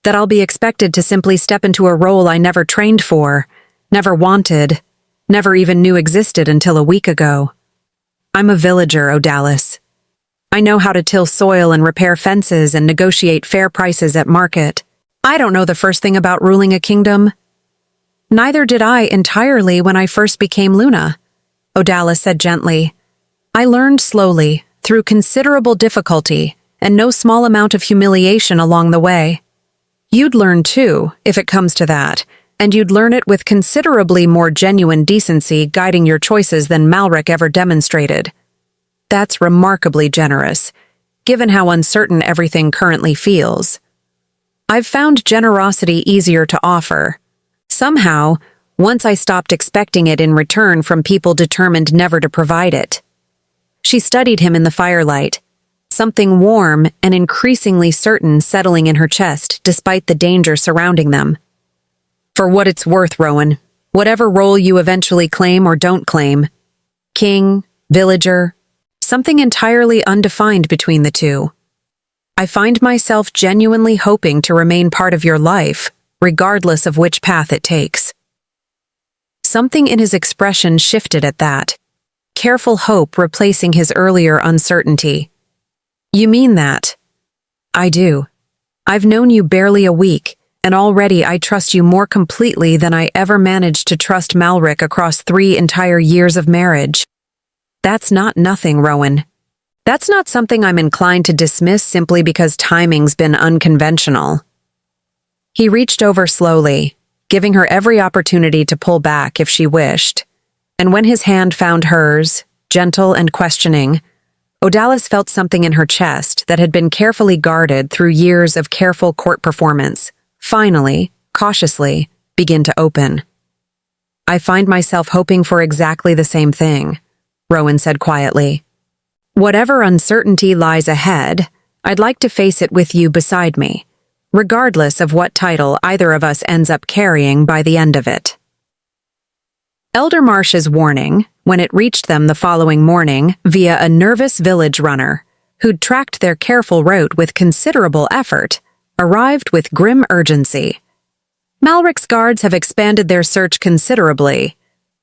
That I'll be expected to simply step into a role I never trained for, never wanted, never even knew existed until a week ago." I'm a villager, Odalis. I know how to till soil and repair fences and negotiate fair prices at market. I don't know the first thing about ruling a kingdom. Neither did I entirely when I first became Luna, Odalis said gently. I learned slowly, through considerable difficulty, and no small amount of humiliation along the way. You'd learn too, if it comes to that, and you'd learn it with considerably more genuine decency guiding your choices than Malric ever demonstrated. That's remarkably generous, given how uncertain everything currently feels. I've found generosity easier to offer. Somehow, once I stopped expecting it in return from people determined never to provide it. She studied him in the firelight, something warm and increasingly certain settling in her chest despite the danger surrounding them. For what it's worth, Rowan, whatever role you eventually claim or don't claim, king, villager, something entirely undefined between the two. I find myself genuinely hoping to remain part of your life, regardless of which path it takes. Something in his expression shifted at that, careful hope replacing his earlier uncertainty. You mean that? I do. I've known you barely a week, and already I trust you more completely than I ever managed to trust Malric across 3 entire years of marriage. That's not nothing, Rowan. That's not something I'm inclined to dismiss simply because timing's been unconventional. He reached over slowly, giving her every opportunity to pull back if she wished, and when his hand found hers, gentle and questioning, Odalis felt something in her chest that had been carefully guarded through years of careful court performance, finally, cautiously, begin to open. I find myself hoping for exactly the same thing, Rowan said quietly. Whatever uncertainty lies ahead, I'd like to face it with you beside me, regardless of what title either of us ends up carrying by the end of it. Elder Marsh's warning, when it reached them the following morning via a nervous village runner, who'd tracked their careful route with considerable effort, arrived with grim urgency. Malric's guards have expanded their search considerably,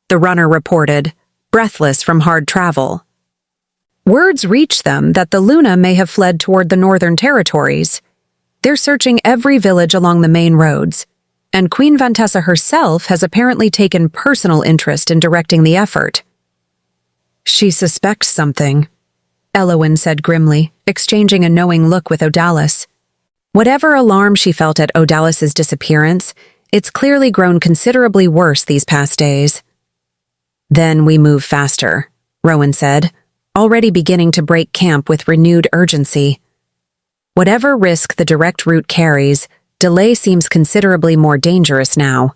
the runner reported, breathless from hard travel. Words reached them that the Luna may have fled toward the northern territories. They're searching every village along the main roads, and Queen Vantessa herself has apparently taken personal interest in directing the effort. She suspects something, Elowen said grimly, exchanging a knowing look with Odalis. Whatever alarm she felt at Odalis's disappearance, it's clearly grown considerably worse these past days. Then we move faster, Rowan said, already beginning to break camp with renewed urgency. Whatever risk the direct route carries, delay seems considerably more dangerous now.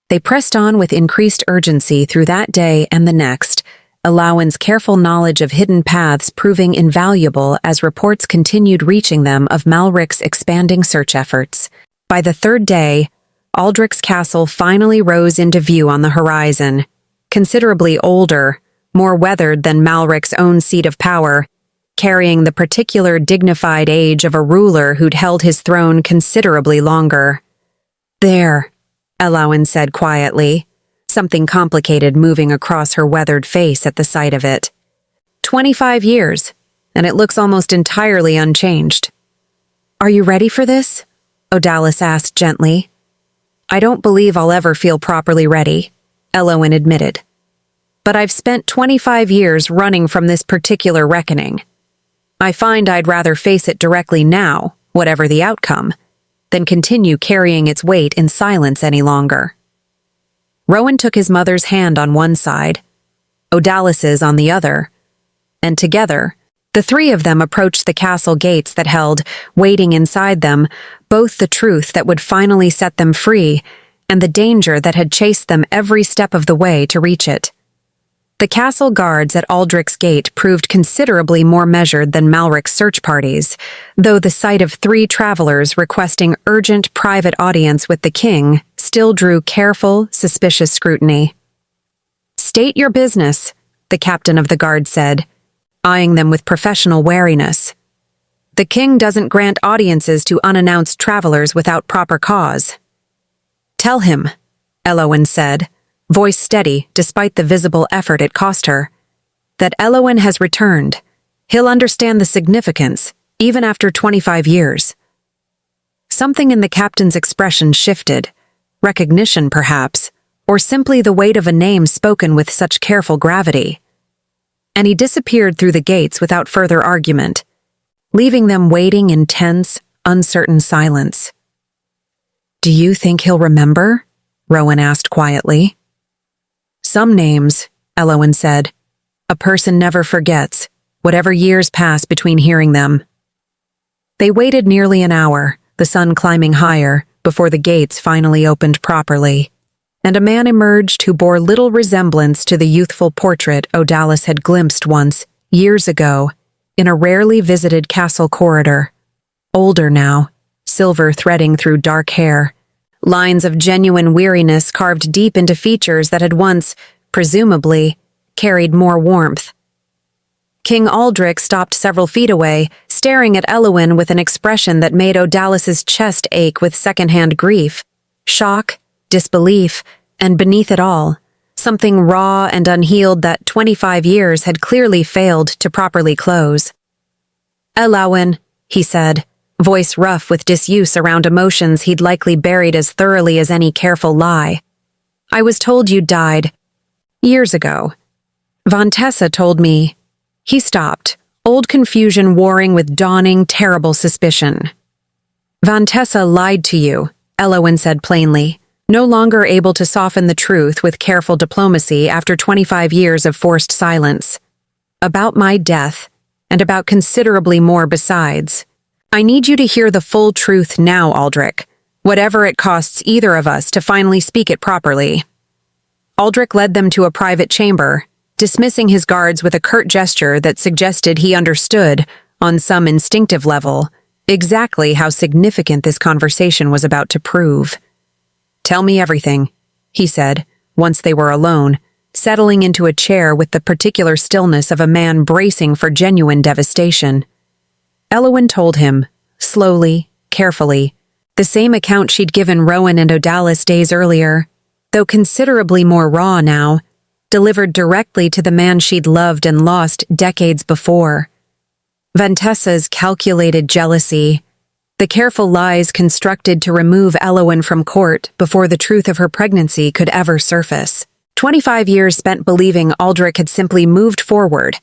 They pressed on with increased urgency through that day and the next, Elowen's careful knowledge of hidden paths proving invaluable as reports continued reaching them of Malric's expanding search efforts. By the 3rd day, Aldrich's castle finally rose into view on the horizon, considerably older, more weathered than Malric's own seat of power, carrying the particular dignified age of a ruler who'd held his throne considerably longer. There, Elowen said quietly, something complicated moving across her weathered face at the sight of it. 25 years, and it looks almost entirely unchanged. Are you ready for this? Odalis asked gently. I don't believe I'll ever feel properly ready, Elowen admitted. But I've spent 25 years running from this particular reckoning. I find I'd rather face it directly now, whatever the outcome, than continue carrying its weight in silence any longer. Rowan took his mother's hand on one side, Odalis's on the other, and together, the 3 of them approached the castle gates that held, waiting inside them, both the truth that would finally set them free and the danger that had chased them every step of the way to reach it. The castle guards at Aldrich's gate proved considerably more measured than Malric's search parties, though the sight of 3 travelers requesting urgent private audience with the king still drew careful, suspicious scrutiny. State your business, the captain of the guard said, eyeing them with professional wariness. The king doesn't grant audiences to unannounced travelers without proper cause. Tell him, Elowen said, voice steady despite the visible effort it cost her. that Elowen has returned. He'll understand the significance, even after 25 years. Something in the captain's expression shifted. Recognition, perhaps, or simply the weight of a name spoken with such careful gravity. And he disappeared through the gates without further argument, leaving them waiting in tense, uncertain silence. "Do you think he'll remember?" Rowan asked quietly. "Some names," Elowen said. "A person never forgets, whatever years pass between hearing them." They waited nearly an hour, the sun climbing higher, before the gates finally opened properly, and a man emerged who bore little resemblance to the youthful portrait Odalis had glimpsed once, years ago, in a rarely visited castle corridor. Older now, silver threading through dark hair, lines of genuine weariness carved deep into features that had once, presumably, carried more warmth. King Aldrich stopped several feet away, staring at Elowen with an expression that made Odalis's chest ache with secondhand grief, shock, disbelief, and beneath it all, something raw and unhealed that 25 years had clearly failed to properly close. "Elowen," he said, voice rough with disuse around emotions he'd likely buried as thoroughly as any careful lie. "I was told you died. Years ago. Vantessa told me—" He stopped, old confusion warring with dawning, terrible suspicion. "Vantessa lied to you," Elowen said plainly, no longer able to soften the truth with careful diplomacy after 25 years of forced silence. "About my death, and about considerably more besides. I need you to hear the full truth now, Aldrich, whatever it costs either of us to finally speak it properly." Aldrich led them to a private chamber, dismissing his guards with a curt gesture that suggested he understood, on some instinctive level, exactly how significant this conversation was about to prove. "Tell me everything," he said, once they were alone, settling into a chair with the particular stillness of a man bracing for genuine devastation. Elowen told him, slowly, carefully, the same account she'd given Rowan and Odalis days earlier, though considerably more raw now, delivered directly to the man she'd loved and lost decades before. Vantessa's calculated jealousy, the careful lies constructed to remove Elowen from court before the truth of her pregnancy could ever surface. 25 years spent believing Aldrich had simply moved forward,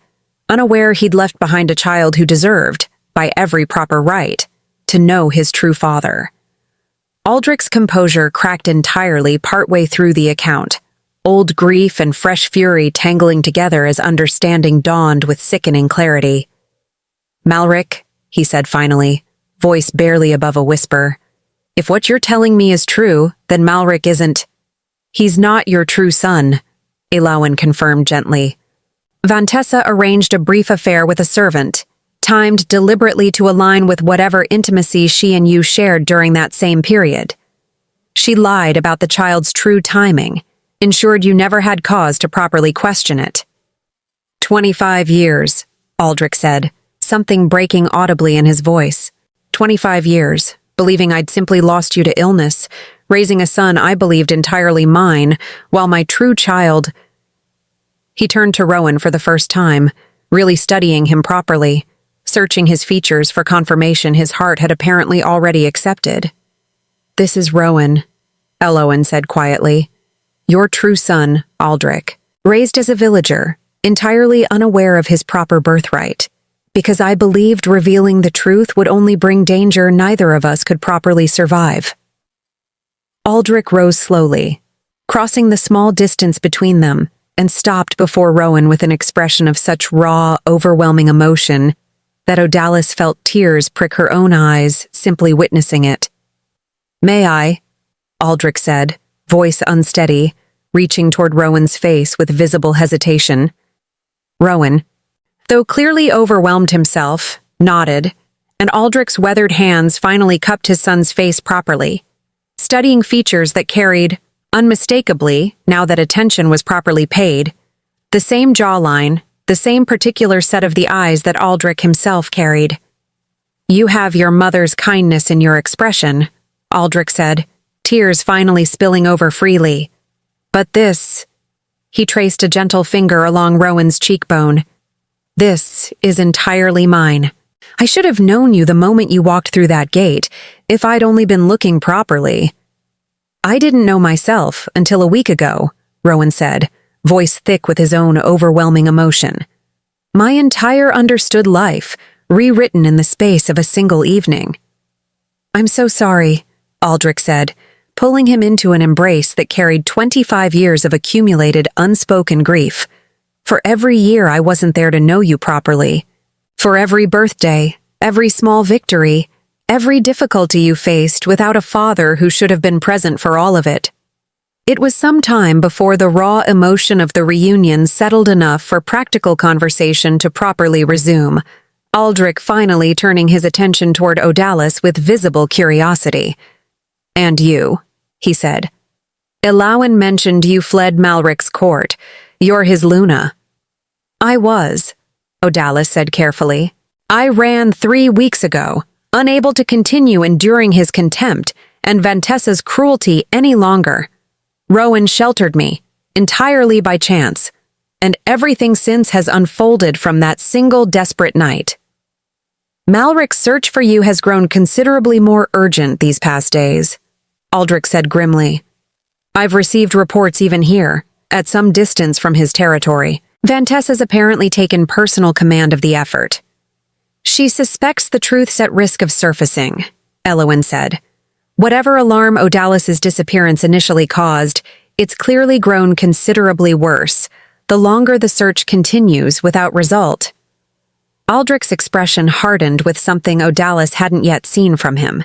unaware he'd left behind a child who deserved, by every proper right, to know his true father. Aldrich's composure cracked entirely partway through the account, old grief and fresh fury tangling together as understanding dawned with sickening clarity. "Malric," he said finally, voice barely above a whisper, "if what you're telling me is true, then Malric isn't—" "He's not your true son," Elowen confirmed gently. Vantessa arranged a brief affair with a servant, timed deliberately to align with whatever intimacy she and you shared during that same period. She lied about the child's true timing, ensured you never had cause to properly question it. 25 years, Aldrich said, something breaking audibly in his voice. 25 years, believing I'd simply lost you to illness, raising a son I believed entirely mine, while my true child— He turned to Rowan for the first time, really studying him properly, searching his features for confirmation his heart had apparently already accepted. "This is Rowan," Elowen said quietly. "Your true son, Aldrich, raised as a villager, entirely unaware of his proper birthright, because I believed revealing the truth would only bring danger neither of us could properly survive." Aldrich rose slowly, crossing the small distance between them, and stopped before Rowan with an expression of such raw, overwhelming emotion that Odalis felt tears prick her own eyes, simply witnessing it. "May I?" Aldrich said, voice unsteady, reaching toward Rowan's face with visible hesitation. Rowan, though clearly overwhelmed himself, nodded, and Aldrich's weathered hands finally cupped his son's face properly, studying features that carried, unmistakably, now that attention was properly paid, the same jawline, the same particular set of the eyes that Aldrich himself carried. "You have your mother's kindness in your expression," Aldrich said, tears finally spilling over freely. "But this—" He traced a gentle finger along Rowan's cheekbone. "This is entirely mine. I should have known you the moment you walked through that gate, if I'd only been looking properly." "I didn't know myself until a week ago," Rowan said, voice thick with his own overwhelming emotion. "My entire understood life, rewritten in the space of a single evening." "I'm so sorry," Aldrich said, pulling him into an embrace that carried 25 years of accumulated unspoken grief. "For every year I wasn't there to know you properly. For every birthday, every small victory, every difficulty you faced without a father who should have been present for all of it." It was some time before the raw emotion of the reunion settled enough for practical conversation to properly resume, Aldrich finally turning his attention toward Odalis with visible curiosity. "And you," he said. "Elowin mentioned you fled Malric's court. You're his Luna." "I was," Odalis said carefully. "I ran 3 weeks ago, unable to continue enduring his contempt and Vantessa's cruelty any longer. Rowan sheltered me, entirely by chance, and everything since has unfolded from that single desperate night. Malric's search for you has grown considerably more urgent these past days," Aldrich said grimly. "I've received reports even here, at some distance from his territory. Vantessa's apparently taken personal command of the effort. She suspects the truth's at risk of surfacing," Elowin said. "Whatever alarm Odalis's disappearance initially caused, it's clearly grown considerably worse, the longer the search continues without result." Aldrich's expression hardened with something Odalis hadn't yet seen from him.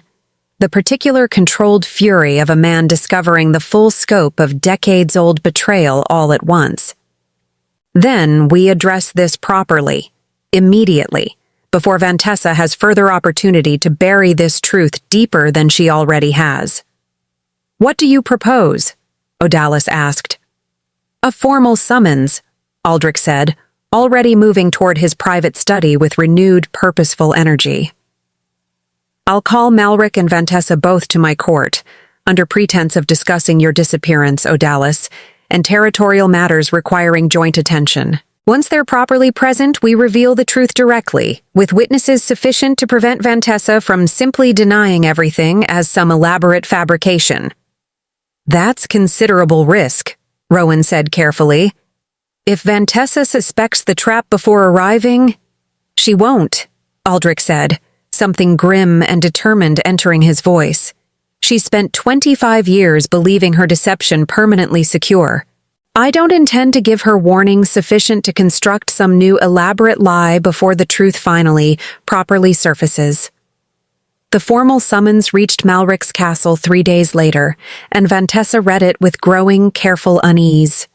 The particular controlled fury of a man discovering the full scope of decades-old betrayal all at once. "Then we address this properly, immediately, before Vantessa has further opportunity to bury this truth deeper than she already has." "What do you propose?" Odalis asked. "A formal summons," Aldrich said, already moving toward his private study with renewed, purposeful energy. "I'll call Malric and Vantessa both to my court, under pretense of discussing your disappearance, Odalis, and territorial matters requiring joint attention. Once they're properly present, we reveal the truth directly, with witnesses sufficient to prevent Vantessa from simply denying everything as some elaborate fabrication." "That's considerable risk," Rowan said carefully. "If Vantessa suspects the trap before arriving—" "She won't," Aldrich said, something grim and determined entering his voice. "She spent 25 years believing her deception permanently secure. I don't intend to give her warning sufficient to construct some new elaborate lie before the truth finally, properly surfaces." The formal summons reached Malric's castle 3 days later, and Vantessa read it with growing, careful unease.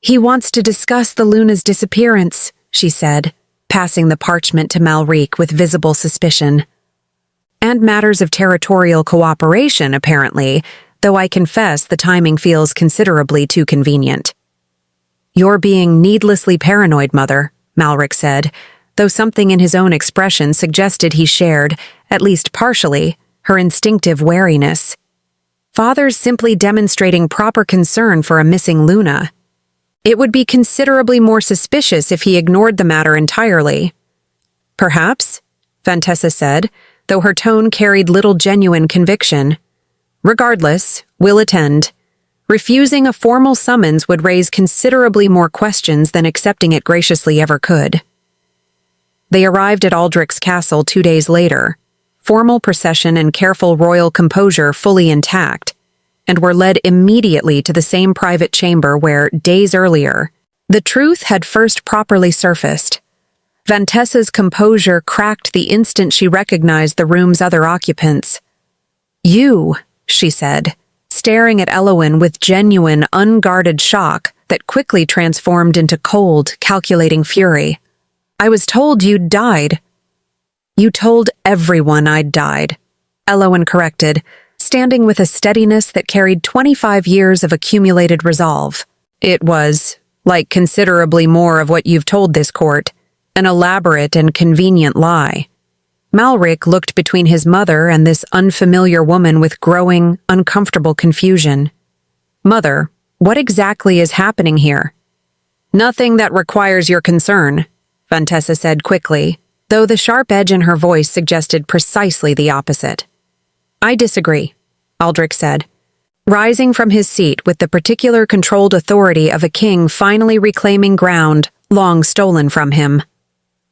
"He wants to discuss the Luna's disappearance," she said, passing the parchment to Malric with visible suspicion. "And matters of territorial cooperation, apparently, though I confess the timing feels considerably too convenient." "You're being needlessly paranoid, Mother," Malric said, though something in his own expression suggested he shared, at least partially, her instinctive wariness. "Father's simply demonstrating proper concern for a missing Luna. It would be considerably more suspicious if he ignored the matter entirely." "Perhaps," Vantessa said, though her tone carried little genuine conviction. "Regardless, we'll attend. Refusing a formal summons would raise considerably more questions than accepting it graciously ever could." They arrived at Aldrich's castle 2 days later, formal procession and careful royal composure fully intact, and were led immediately to the same private chamber where, days earlier, the truth had first properly surfaced. Vantessa's composure cracked the instant she recognized the room's other occupants. "You," she said, staring at Elowin with genuine, unguarded shock that quickly transformed into cold, calculating fury. "I was told you'd died." "You told everyone I'd died," Elowin corrected, standing with a steadiness that carried 25 years of accumulated resolve. "It was, like considerably more of what you've told this court, an elaborate and convenient lie." Malric looked between his mother and this unfamiliar woman with growing, uncomfortable confusion. "Mother, What exactly is happening here? Nothing that requires your concern, Vantessa said quickly, though the sharp edge in her voice suggested precisely the opposite. I disagree, Aldrich said, rising from his seat with the particular controlled authority of a king finally reclaiming ground long stolen from him.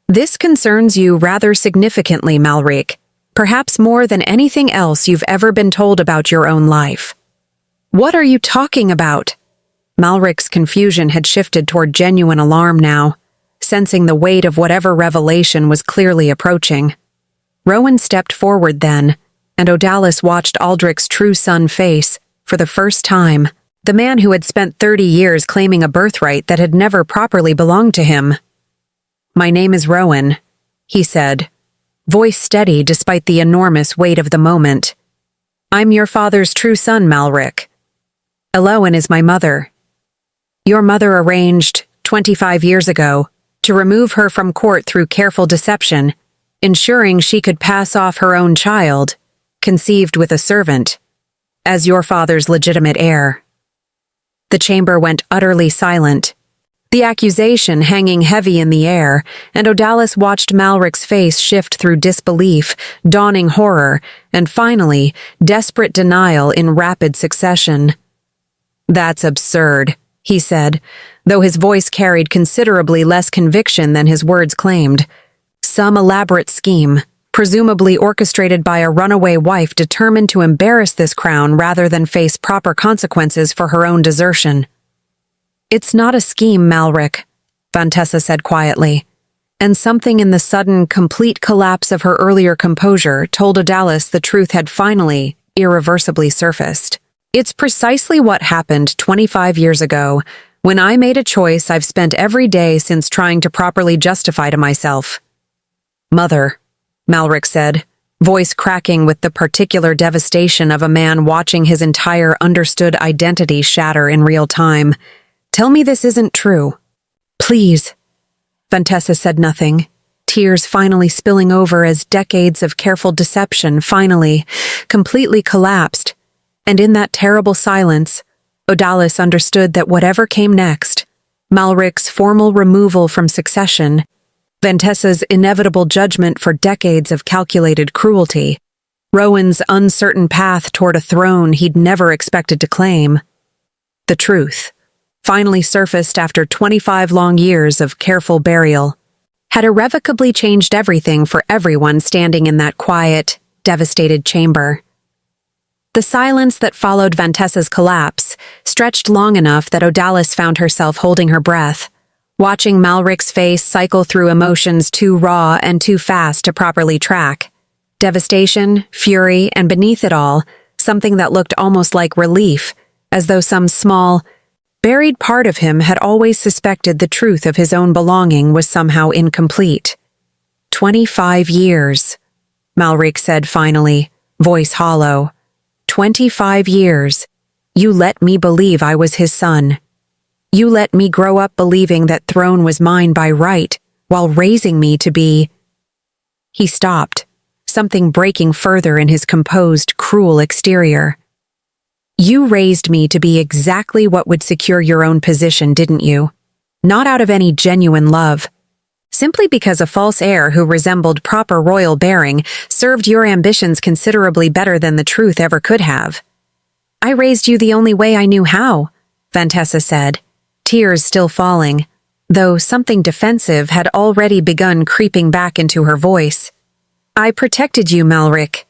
This concerns you rather significantly, Malric, perhaps more than anything else you've ever been told about your own life. What are you talking about? Malric's confusion had shifted toward genuine alarm now, sensing the weight of whatever revelation was clearly approaching. Rowan stepped forward then, and Odalis watched Aldrich's true son face, for the first time, the man who had spent 30 years claiming a birthright that had never properly belonged to him. My name is Rowan, he said, voice steady despite the enormous weight of the moment. I'm your father's true son, Malric. Elowen is my mother. Your mother arranged, 25 years ago, to remove her from court through careful deception, ensuring she could pass off her own child, conceived with a servant, as your father's legitimate heir. The chamber went utterly silent, the accusation hanging heavy in the air, and Odalis watched Malric's face shift through disbelief, dawning horror, and finally, desperate denial in rapid succession. That's absurd, he said, though his voice carried considerably less conviction than his words claimed. Some elaborate scheme, presumably orchestrated by a runaway wife determined to embarrass this crown rather than face proper consequences for her own desertion. It's not a scheme, Malric, Vantessa said quietly, and something in the sudden, complete collapse of her earlier composure told Odalis the truth had finally, irreversibly surfaced. It's precisely what happened 25 years ago, when I made a choice I've spent every day since trying to properly justify to myself. Mother, Malric said, voice cracking with the particular devastation of a man watching his entire understood identity shatter in real time. Tell me this isn't true. Please. Vantessa said nothing, tears finally spilling over as decades of careful deception finally, completely collapsed. And in that terrible silence, Odalis understood that whatever came next, Malric's formal removal from succession, Vantessa's inevitable judgment for decades of calculated cruelty, Rowan's uncertain path toward a throne he'd never expected to claim. The truth, finally surfaced after 25 long years of careful burial, had irrevocably changed everything for everyone standing in that quiet, devastated chamber. The silence that followed Vantessa's collapse stretched long enough that Odalis found herself holding her breath, watching Malric's face cycle through emotions too raw and too fast to properly track. Devastation, fury, and beneath it all, something that looked almost like relief, as though some small, buried part of him had always suspected the truth of his own belonging was somehow incomplete. 25 years, Malric said finally, voice hollow. 25 years. You let me believe I was his son. You let me grow up believing that throne was mine by right, while raising me to be... He stopped, something breaking further in his composed, cruel exterior. You raised me to be exactly what would secure your own position, didn't you? Not out of any genuine love. Simply because a false heir who resembled proper royal bearing served your ambitions considerably better than the truth ever could have. I raised you the only way I knew how, Vantessa said, tears still falling, though something defensive had already begun creeping back into her voice. I protected you, Malric.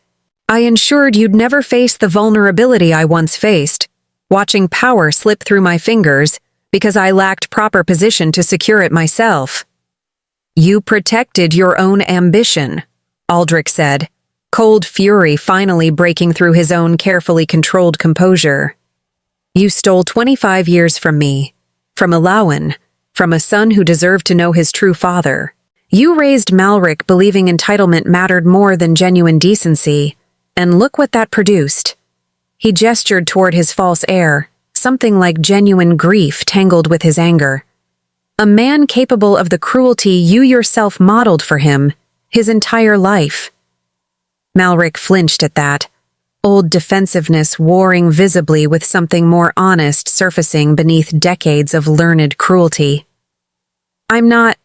I ensured you'd never face the vulnerability I once faced, watching power slip through my fingers because I lacked proper position to secure it myself. You protected your own ambition, Aldrich said, cold fury finally breaking through his own carefully controlled composure. You stole 25 years from me, from Elowen, from a son who deserved to know his true father. You raised Malric believing entitlement mattered more than genuine decency, and look what that produced. He gestured toward his false heir, something like genuine grief tangled with his anger. A man capable of the cruelty you yourself modeled for him, his entire life. Malric flinched at that, old defensiveness warring visibly with something more honest surfacing beneath decades of learned cruelty. "I'm not—"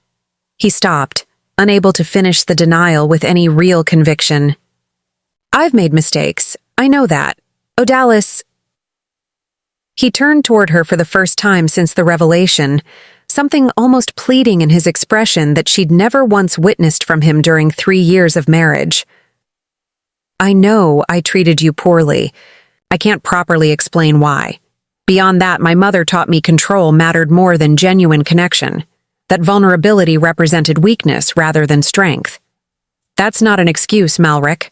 He stopped, unable to finish the denial with any real conviction. "I've made mistakes. I know that. Odalis—" He turned toward her for the first time since the revelation, something almost pleading in his expression that she'd never once witnessed from him during 3 years of marriage. "I know I treated you poorly. I can't properly explain why. Beyond that, my mother taught me control mattered more than genuine connection, that vulnerability represented weakness rather than strength." "That's not an excuse, Malric,"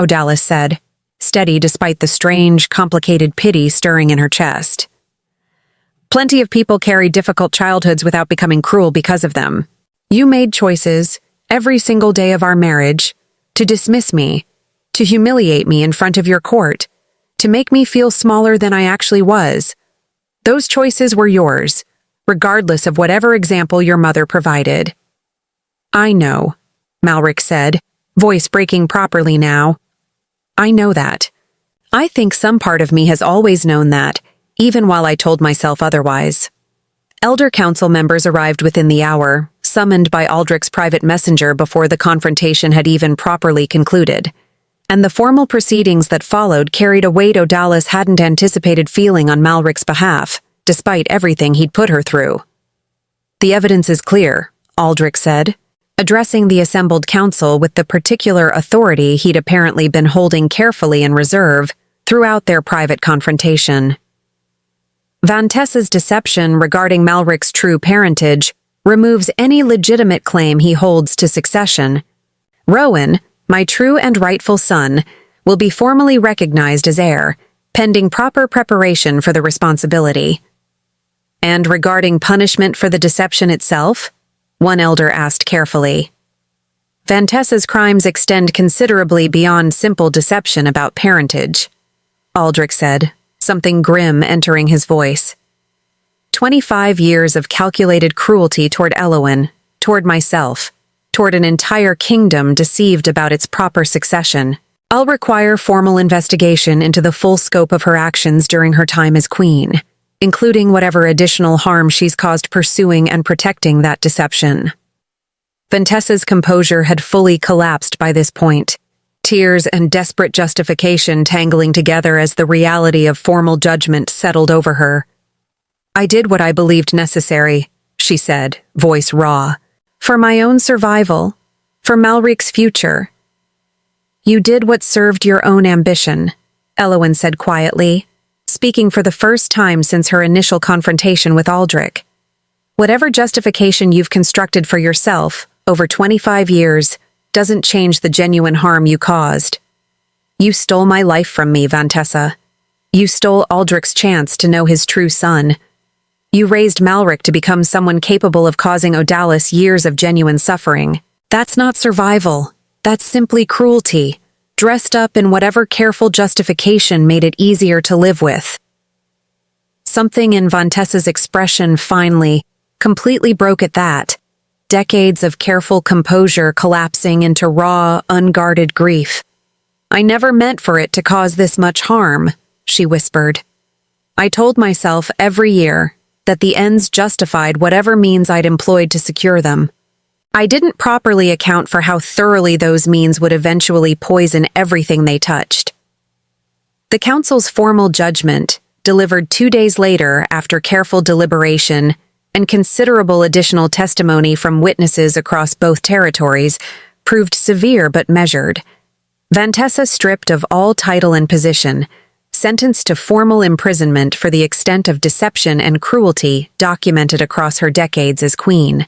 Odalis said, steady despite the strange, complicated pity stirring in her chest. "Plenty of people carry difficult childhoods without becoming cruel because of them. You made choices, every single day of our marriage, to dismiss me, to humiliate me in front of your court, to make me feel smaller than I actually was. Those choices were yours, regardless of whatever example your mother provided." "I know," Malric said, voice breaking properly now. "I know that. I think some part of me has always known that, even while I told myself otherwise." Elder council members arrived within the hour, summoned by Aldrich's private messenger before the confrontation had even properly concluded, and the formal proceedings that followed carried a weight Odalis hadn't anticipated feeling on Malric's behalf, despite everything he'd put her through. "The evidence is clear," Aldrich said, addressing the assembled council with the particular authority he'd apparently been holding carefully in reserve throughout their private confrontation. "Vantessa's deception regarding Malric's true parentage removes any legitimate claim he holds to succession. Rowan, my true and rightful son, will be formally recognized as heir, pending proper preparation for the responsibility." "And regarding punishment for the deception itself?" one elder asked carefully. "Vantessa's crimes extend considerably beyond simple deception about parentage," Aldrich said, something grim entering his voice. 25 years of calculated cruelty toward Elowen, toward myself, toward an entire kingdom deceived about its proper succession. I'll require formal investigation into the full scope of her actions during her time as queen, including whatever additional harm she's caused pursuing and protecting that deception." Vantessa's composure had fully collapsed by this point, tears and desperate justification tangling together as the reality of formal judgment settled over her. "I did what I believed necessary," she said, voice raw, "for my own survival, for Malric's future." "You did what served your own ambition," Elowen said quietly, speaking for the first time since her initial confrontation with Aldrich. "Whatever justification you've constructed for yourself over 25 years doesn't change the genuine harm you caused. You stole my life from me, Vantessa. You stole Aldrich's chance to know his true son. You raised Malric to become someone capable of causing Odalis years of genuine suffering. That's not survival. That's simply cruelty, dressed up in whatever careful justification made it easier to live with." Something in Vantessa's expression finally, completely broke at that, decades of careful composure collapsing into raw, unguarded grief. "I never meant for it to cause this much harm," she whispered. "I told myself every year that the ends justified whatever means I'd employed to secure them. I didn't properly account for how thoroughly those means would eventually poison everything they touched." The council's formal judgment, delivered 2 days later after careful deliberation and considerable additional testimony from witnesses across both territories, proved severe but measured. Vantessa stripped of all title and position, sentenced to formal imprisonment for the extent of deception and cruelty documented across her decades as queen.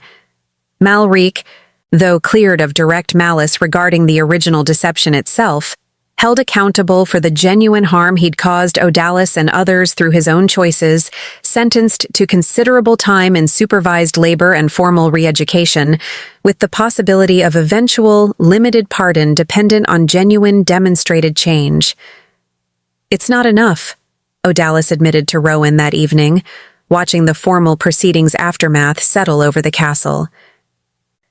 Malric, though cleared of direct malice regarding the original deception itself, held accountable for the genuine harm he'd caused Odalis and others through his own choices, sentenced to considerable time in supervised labor and formal re-education, with the possibility of eventual, limited pardon dependent on genuine, demonstrated change. "It's not enough," Odalis admitted to Rowan that evening, watching the formal proceedings' aftermath settle over the castle.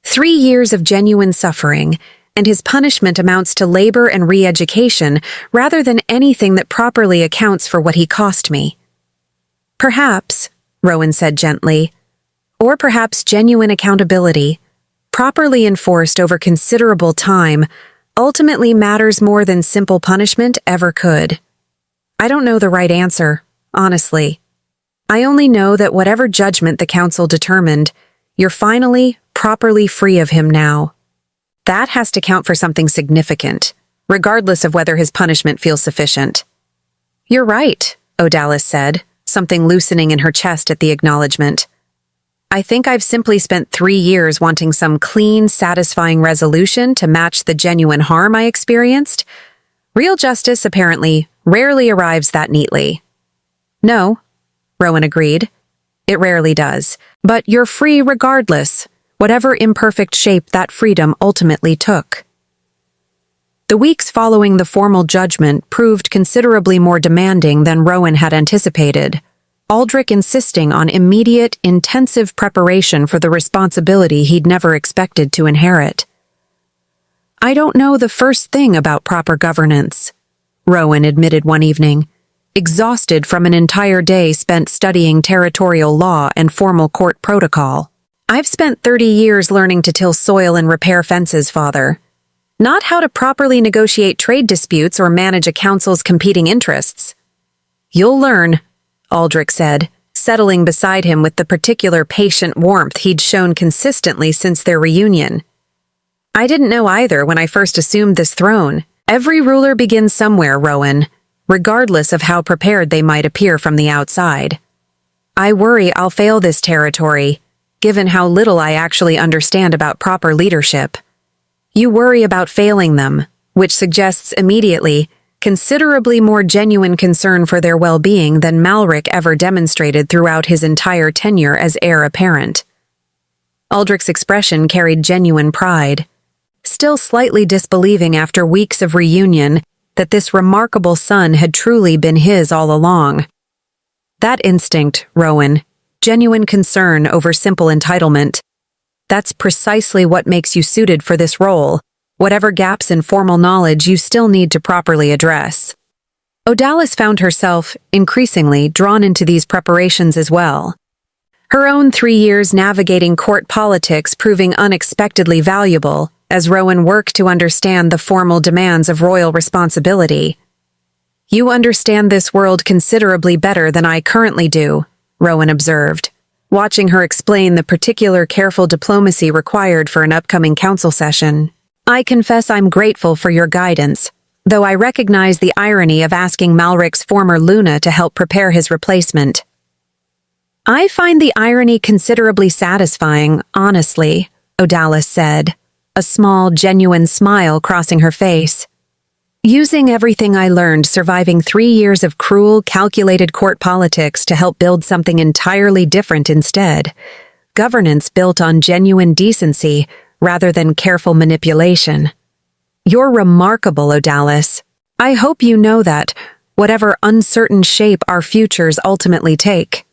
3 years of genuine suffering, and his punishment amounts to labor and re-education rather than anything that properly accounts for what he cost me. Perhaps, Rowan said gently, or perhaps genuine accountability, properly enforced over considerable time, ultimately matters more than simple punishment ever could. I don't know the right answer, honestly. I only know that whatever judgment the council determined, you're finally, properly free of him now. That has to count for something significant, regardless of whether his punishment feels sufficient. You're right, Odalis said, something loosening in her chest at the acknowledgement. I think I've simply spent 3 years wanting some clean, satisfying resolution to match the genuine harm I experienced. Real justice, apparently, rarely arrives that neatly. No, Rowan agreed. It rarely does. But you're free regardless, whatever imperfect shape that freedom ultimately took. The weeks following the formal judgment proved considerably more demanding than Rowan had anticipated, Aldrich insisting on immediate, intensive preparation for the responsibility he'd never expected to inherit. I don't know the first thing about proper governance, Rowan admitted one evening, exhausted from an entire day spent studying territorial law and formal court protocol. I've spent 30 years learning to till soil and repair fences, Father. Not how to properly negotiate trade disputes or manage a council's competing interests. You'll learn, Aldrich said, settling beside him with the particular patient warmth he'd shown consistently since their reunion. I didn't know either when I first assumed this throne. Every ruler begins somewhere, Rowan, regardless of how prepared they might appear from the outside. I worry I'll fail this territory, given how little I actually understand about proper leadership. You worry about failing them, which suggests immediately considerably more genuine concern for their well-being than Malric ever demonstrated throughout his entire tenure as heir apparent. Aldrich's expression carried genuine pride, still slightly disbelieving after weeks of reunion that this remarkable son had truly been his all along. That instinct, Rowan, genuine concern over simple entitlement, that's precisely what makes you suited for this role, whatever gaps in formal knowledge you still need to properly address. Odalis found herself, increasingly, drawn into these preparations as well. Her own 3 years navigating court politics proving unexpectedly valuable as Rowan worked to understand the formal demands of royal responsibility. You understand this world considerably better than I currently do, Rowan observed, watching her explain the particular careful diplomacy required for an upcoming council session. I confess I'm grateful for your guidance, though I recognize the irony of asking Malric's former Luna to help prepare his replacement. I find the irony considerably satisfying, honestly, Odalis said, a small, genuine smile crossing her face. Using everything I learned surviving 3 years of cruel, calculated court politics to help build something entirely different instead. Governance built on genuine decency rather than careful manipulation. You're remarkable, Odalis. I hope you know that, whatever uncertain shape our futures ultimately take.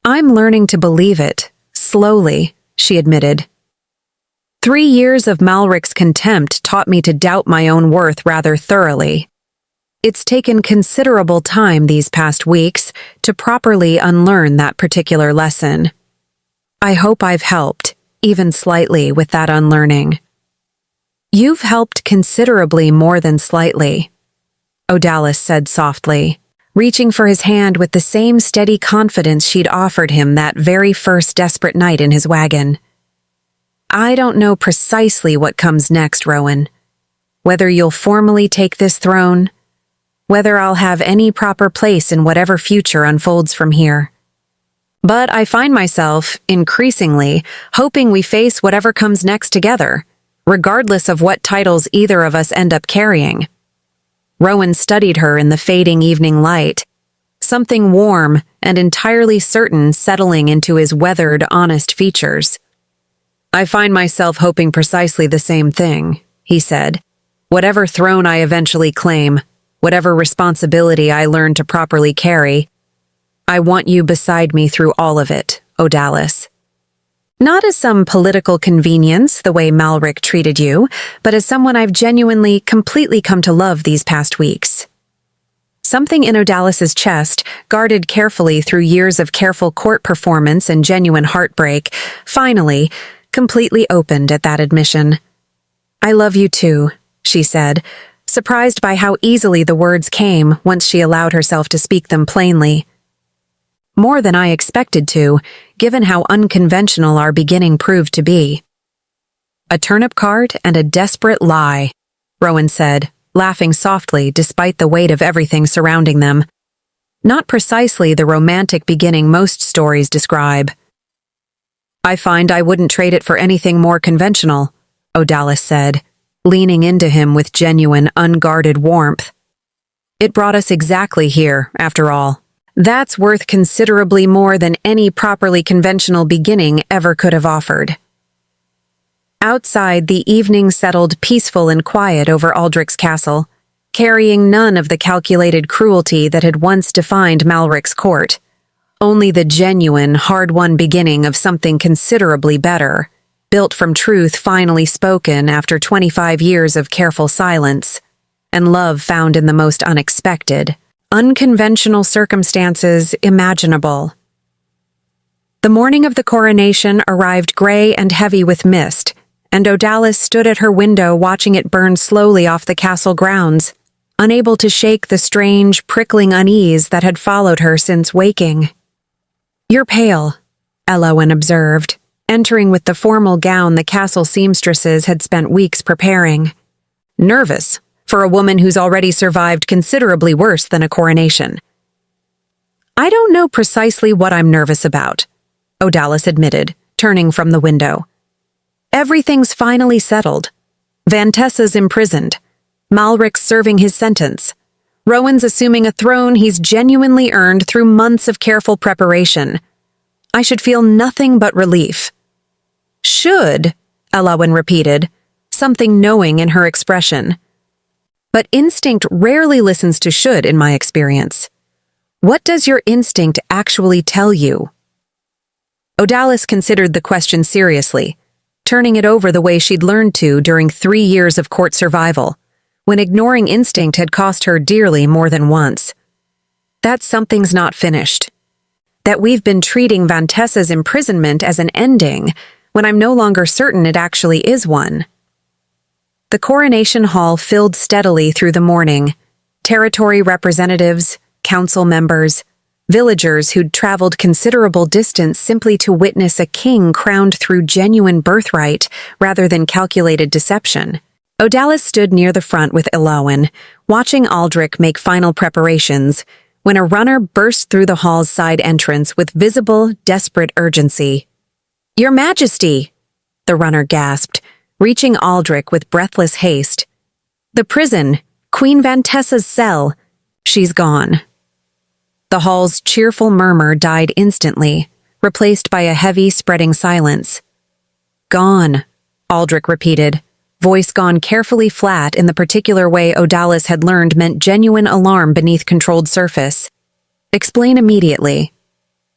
I'm learning to believe it, slowly, she admitted. 3 years of Malric's contempt taught me to doubt my own worth rather thoroughly. It's taken considerable time these past weeks to properly unlearn that particular lesson. I hope I've helped, even slightly, with that unlearning. You've helped considerably more than slightly, Odalis said softly, reaching for his hand with the same steady confidence she'd offered him that very first desperate night in his wagon. I don't know precisely what comes next, Rowan. Whether you'll formally take this throne, whether I'll have any proper place in whatever future unfolds from here. But I find myself, increasingly, hoping we face whatever comes next together, regardless of what titles either of us end up carrying. Rowan studied her in the fading evening light, something warm and entirely certain settling into his weathered, honest features. I find myself hoping precisely the same thing, he said. Whatever throne I eventually claim, whatever responsibility I learn to properly carry, I want you beside me through all of it, Odalis. Not as some political convenience, the way Malric treated you, but as someone I've genuinely, completely come to love these past weeks. Something in Odalis's chest, guarded carefully through years of careful court performance and genuine heartbreak, finally, completely opened at that admission. "I love you too," she said, surprised by how easily the words came once she allowed herself to speak them plainly. More than I expected to, given how unconventional our beginning proved to be. "A turnip cart and a desperate lie," Rowan said, laughing softly despite the weight of everything surrounding them. Not precisely the romantic beginning most stories describe. "I find I wouldn't trade it for anything more conventional," Odalis said, leaning into him with genuine, unguarded warmth. "It brought us exactly here, after all. That's worth considerably more than any properly conventional beginning ever could have offered." Outside, the evening settled peaceful and quiet over Aldrich's castle, carrying none of the calculated cruelty that had once defined Malric's court. Only the genuine, hard-won beginning of something considerably better, built from truth finally spoken after 25 years of careful silence, and love found in the most unexpected, unconventional circumstances imaginable. The morning of the coronation arrived gray and heavy with mist, and Odalis stood at her window watching it burn slowly off the castle grounds, unable to shake the strange, prickling unease that had followed her since waking. "You're pale," Elowen observed, entering with the formal gown the castle seamstresses had spent weeks preparing. "Nervous, for a woman who's already survived considerably worse than a coronation." "I don't know precisely what I'm nervous about," Odalis admitted, turning from the window. "Everything's finally settled. Vantessa's imprisoned. Malric's serving his sentence. Rowan's assuming a throne he's genuinely earned through months of careful preparation. I should feel nothing but relief." "Should," Elowen repeated, something knowing in her expression. "But instinct rarely listens to should in my experience. What does your instinct actually tell you?" Odalis considered the question seriously, turning it over the way she'd learned to during 3 years of court survival, when ignoring instinct had cost her dearly more than once. "That something's not finished. That we've been treating Vantessa's imprisonment as an ending, when I'm no longer certain it actually is one." The coronation hall filled steadily through the morning. Territory representatives, council members, villagers who'd traveled considerable distance simply to witness a king crowned through genuine birthright rather than calculated deception. Odalis stood near the front with Elowen, watching Aldrich make final preparations, when a runner burst through the hall's side entrance with visible, desperate urgency. "Your Majesty!" the runner gasped, reaching Aldrich with breathless haste. "The prison, Queen Vantessa's cell. She's gone." The hall's cheerful murmur died instantly, replaced by a heavy, spreading silence. "Gone," Aldrich repeated, voice gone carefully flat in the particular way Odalis had learned meant genuine alarm beneath controlled surface. "Explain immediately."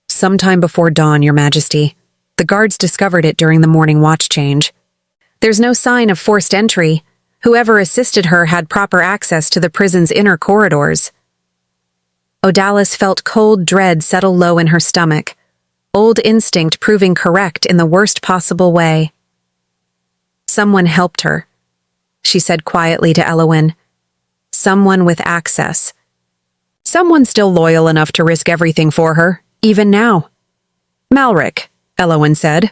"Sometime before dawn, Your Majesty. The guards discovered it during the morning watch change. There's no sign of forced entry. Whoever assisted her had proper access to the prison's inner corridors." Odalis felt cold dread settle low in her stomach, old instinct proving correct in the worst possible way. "Someone helped her," she said quietly to Elowen. "Someone with access. Someone still loyal enough to risk everything for her, even now." "Malric," Elowen said,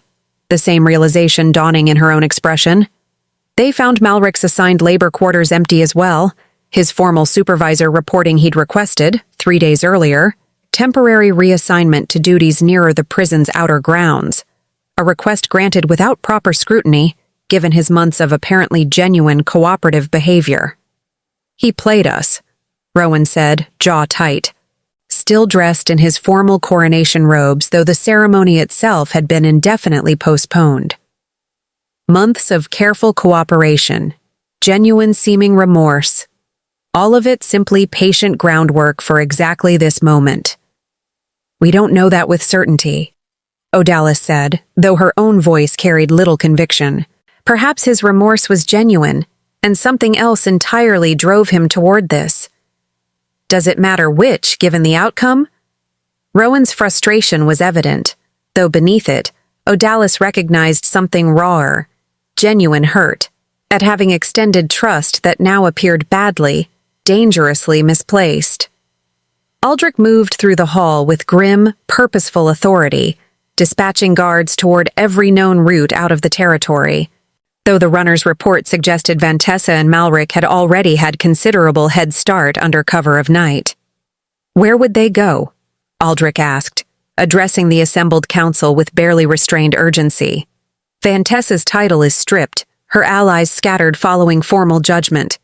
the same realization dawning in her own expression. "They found Malric's assigned labor quarters empty as well, his formal supervisor reporting he'd requested, 3 days earlier, temporary reassignment to duties nearer the prison's outer grounds, a request granted without proper scrutiny, given his months of apparently genuine cooperative behavior." "He played us," Rowan said, jaw tight. Still dressed in his formal coronation robes, though the ceremony itself had been indefinitely postponed. Months of careful cooperation, genuine seeming remorse, all of it simply patient groundwork for exactly this moment. "We don't know that with certainty," Odalis said, though her own voice carried little conviction. Perhaps his remorse was genuine, and something else entirely drove him toward this. Does it matter which, given the outcome? Rowan's frustration was evident, though beneath it, Odalis recognized something rawer, genuine hurt, at having extended trust that now appeared badly, dangerously misplaced. Aldrich moved through the hall with grim, purposeful authority, dispatching guards toward every known route out of the territory. Though the runner's report suggested Vantessa and Malric had already had considerable head start under cover of night. Where would they go? Aldrich asked, addressing the assembled council with barely restrained urgency. Vantessa's title is stripped, her allies scattered following formal judgment.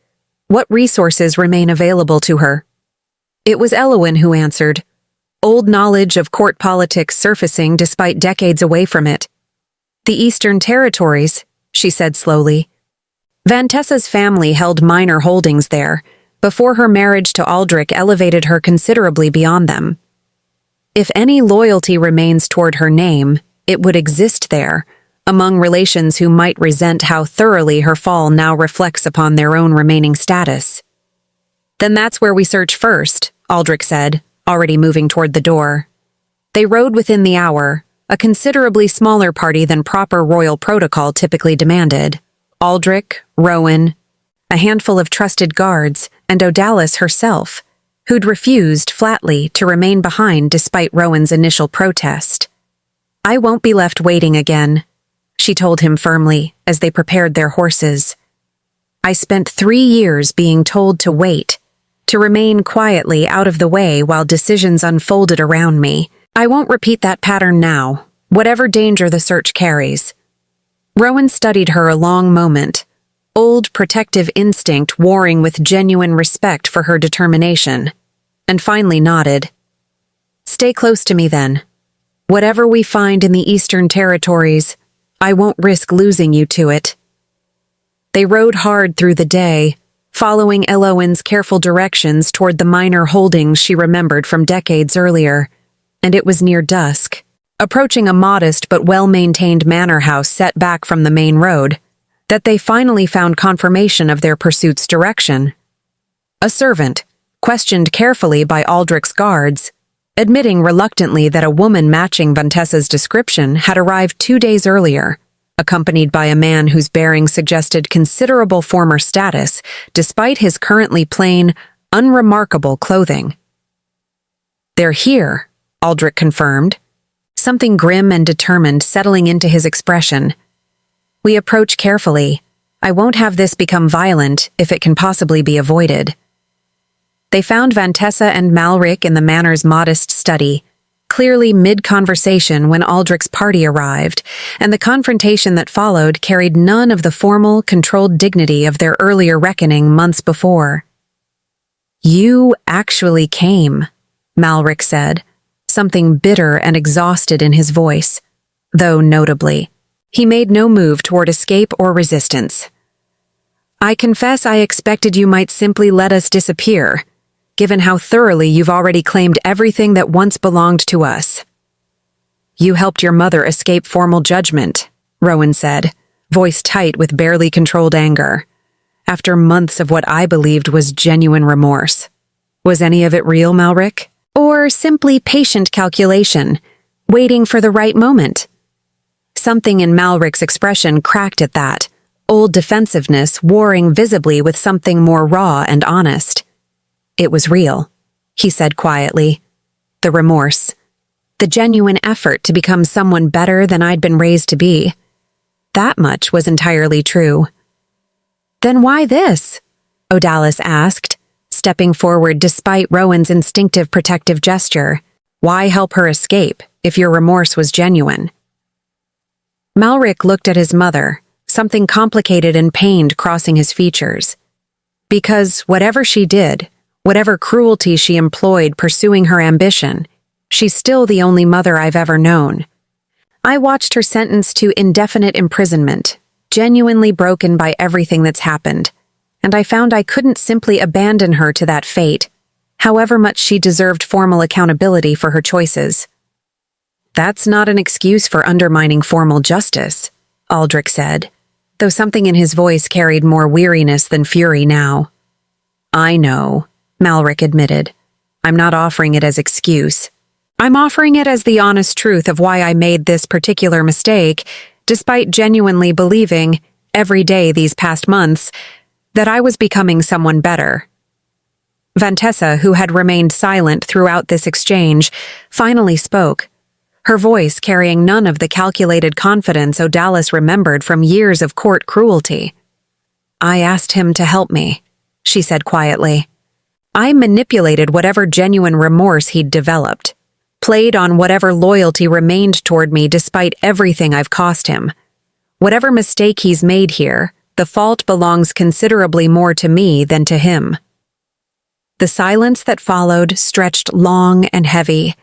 What resources remain available to her? It was Elowin who answered, old knowledge of court politics surfacing despite decades away from it. The Eastern Territories, she said slowly. Vantessa's family held minor holdings there, before her marriage to Aldrich elevated her considerably beyond them. If any loyalty remains toward her name, it would exist there, among relations who might resent how thoroughly her fall now reflects upon their own remaining status. Then that's where we search first, Aldrich said, already moving toward the door. They rode within the hour, a considerably smaller party than proper royal protocol typically demanded. Aldrich, Rowan, a handful of trusted guards, and Odalis herself, who'd refused, flatly, to remain behind despite Rowan's initial protest. I won't be left waiting again, she told him firmly as they prepared their horses. I spent 3 years being told to wait, to remain quietly out of the way while decisions unfolded around me. I won't repeat that pattern now, whatever danger the search carries. Rowan studied her a long moment, old protective instinct warring with genuine respect for her determination, and finally nodded. Stay close to me then. Whatever we find in the Eastern Territories, I won't risk losing you to it. They rode hard through the day, following Elowin's careful directions toward the minor holdings she remembered from decades earlier, and it was near dusk, approaching a modest but well-maintained manor house set back from the main road, that they finally found confirmation of their pursuit's direction. A servant, questioned carefully by Aldrich's guards, admitting reluctantly that a woman matching Vantessa's description had arrived 2 days earlier, accompanied by a man whose bearing suggested considerable former status despite his currently plain, unremarkable clothing. They're here, Aldrich confirmed, something grim and determined settling into his expression. We approach carefully. I won't have this become violent if it can possibly be avoided. They found Vantessa and Malric in the manor's modest study, clearly mid-conversation when Aldrich's party arrived, and the confrontation that followed carried none of the formal, controlled dignity of their earlier reckoning months before. You actually came, Malric said, something bitter and exhausted in his voice, though notably, he made no move toward escape or resistance. I confess I expected you might simply let us disappear, given how thoroughly you've already claimed everything that once belonged to us. You helped your mother escape formal judgment, Rowan said, voice tight with barely controlled anger, after months of what I believed was genuine remorse. Was any of it real, Malric? Or simply patient calculation, waiting for the right moment? Something in Malric's expression cracked at that, old defensiveness warring visibly with something more raw and honest. It was real, he said quietly. The remorse. The genuine effort to become someone better than I'd been raised to be. That much was entirely true. Then why this? Odalis asked, stepping forward despite Rowan's instinctive protective gesture. Why help her escape if your remorse was genuine? Malric looked at his mother, something complicated and pained crossing his features. Because whatever she did, whatever cruelty she employed pursuing her ambition, she's still the only mother I've ever known. I watched her sentenced to indefinite imprisonment, genuinely broken by everything that's happened, and I found I couldn't simply abandon her to that fate, however much she deserved formal accountability for her choices. That's not an excuse for undermining formal justice, Aldrich said, though something in his voice carried more weariness than fury now. I know, Malric admitted. I'm not offering it as excuse. I'm offering it as the honest truth of why I made this particular mistake, despite genuinely believing, every day these past months, that I was becoming someone better. Vantessa, who had remained silent throughout this exchange, finally spoke, her voice carrying none of the calculated confidence Odalis remembered from years of court cruelty. I asked him to help me, she said quietly. I manipulated whatever genuine remorse he'd developed, played on whatever loyalty remained toward me despite everything I've cost him. Whatever mistake he's made here, the fault belongs considerably more to me than to him. The silence that followed stretched long and heavy,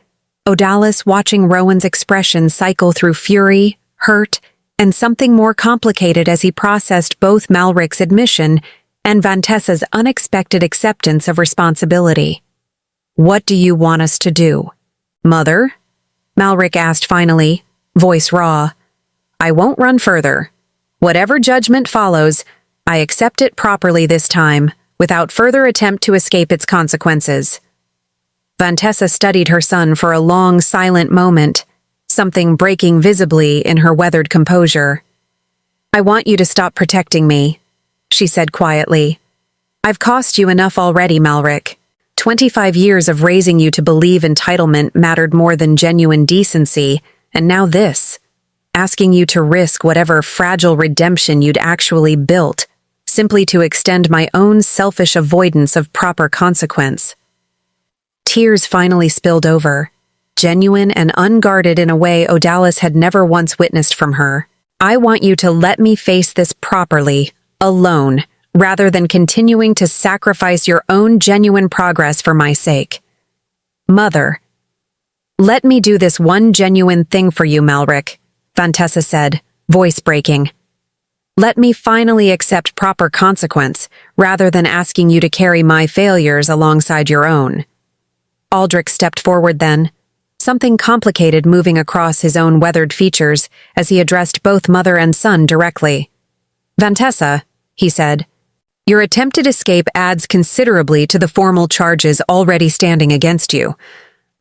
Odalis watching Rowan's expression cycle through fury, hurt, and something more complicated as he processed both Malric's admission and Vantessa's unexpected acceptance of responsibility. What do you want us to do, Mother? Malric asked finally, voice raw. I won't run further. Whatever judgment follows, I accept it properly this time, without further attempt to escape its consequences. Vantessa studied her son for a long, silent moment, something breaking visibly in her weathered composure. I want you to stop protecting me, she said quietly. I've cost you enough already, Malric. 25 years of raising you to believe entitlement mattered more than genuine decency, and now this, asking you to risk whatever fragile redemption you'd actually built, simply to extend my own selfish avoidance of proper consequence. Tears finally spilled over, genuine and unguarded in a way Odalis had never once witnessed from her. I want you to let me face this properly, alone, rather than continuing to sacrifice your own genuine progress for my sake. Mother, let me do this one genuine thing for you, Malric, Vantessa said, voice breaking. Let me finally accept proper consequence, rather than asking you to carry my failures alongside your own. Aldrich stepped forward then, something complicated moving across his own weathered features as he addressed both mother and son directly. Vantessa, he said, your attempted escape adds considerably to the formal charges already standing against you.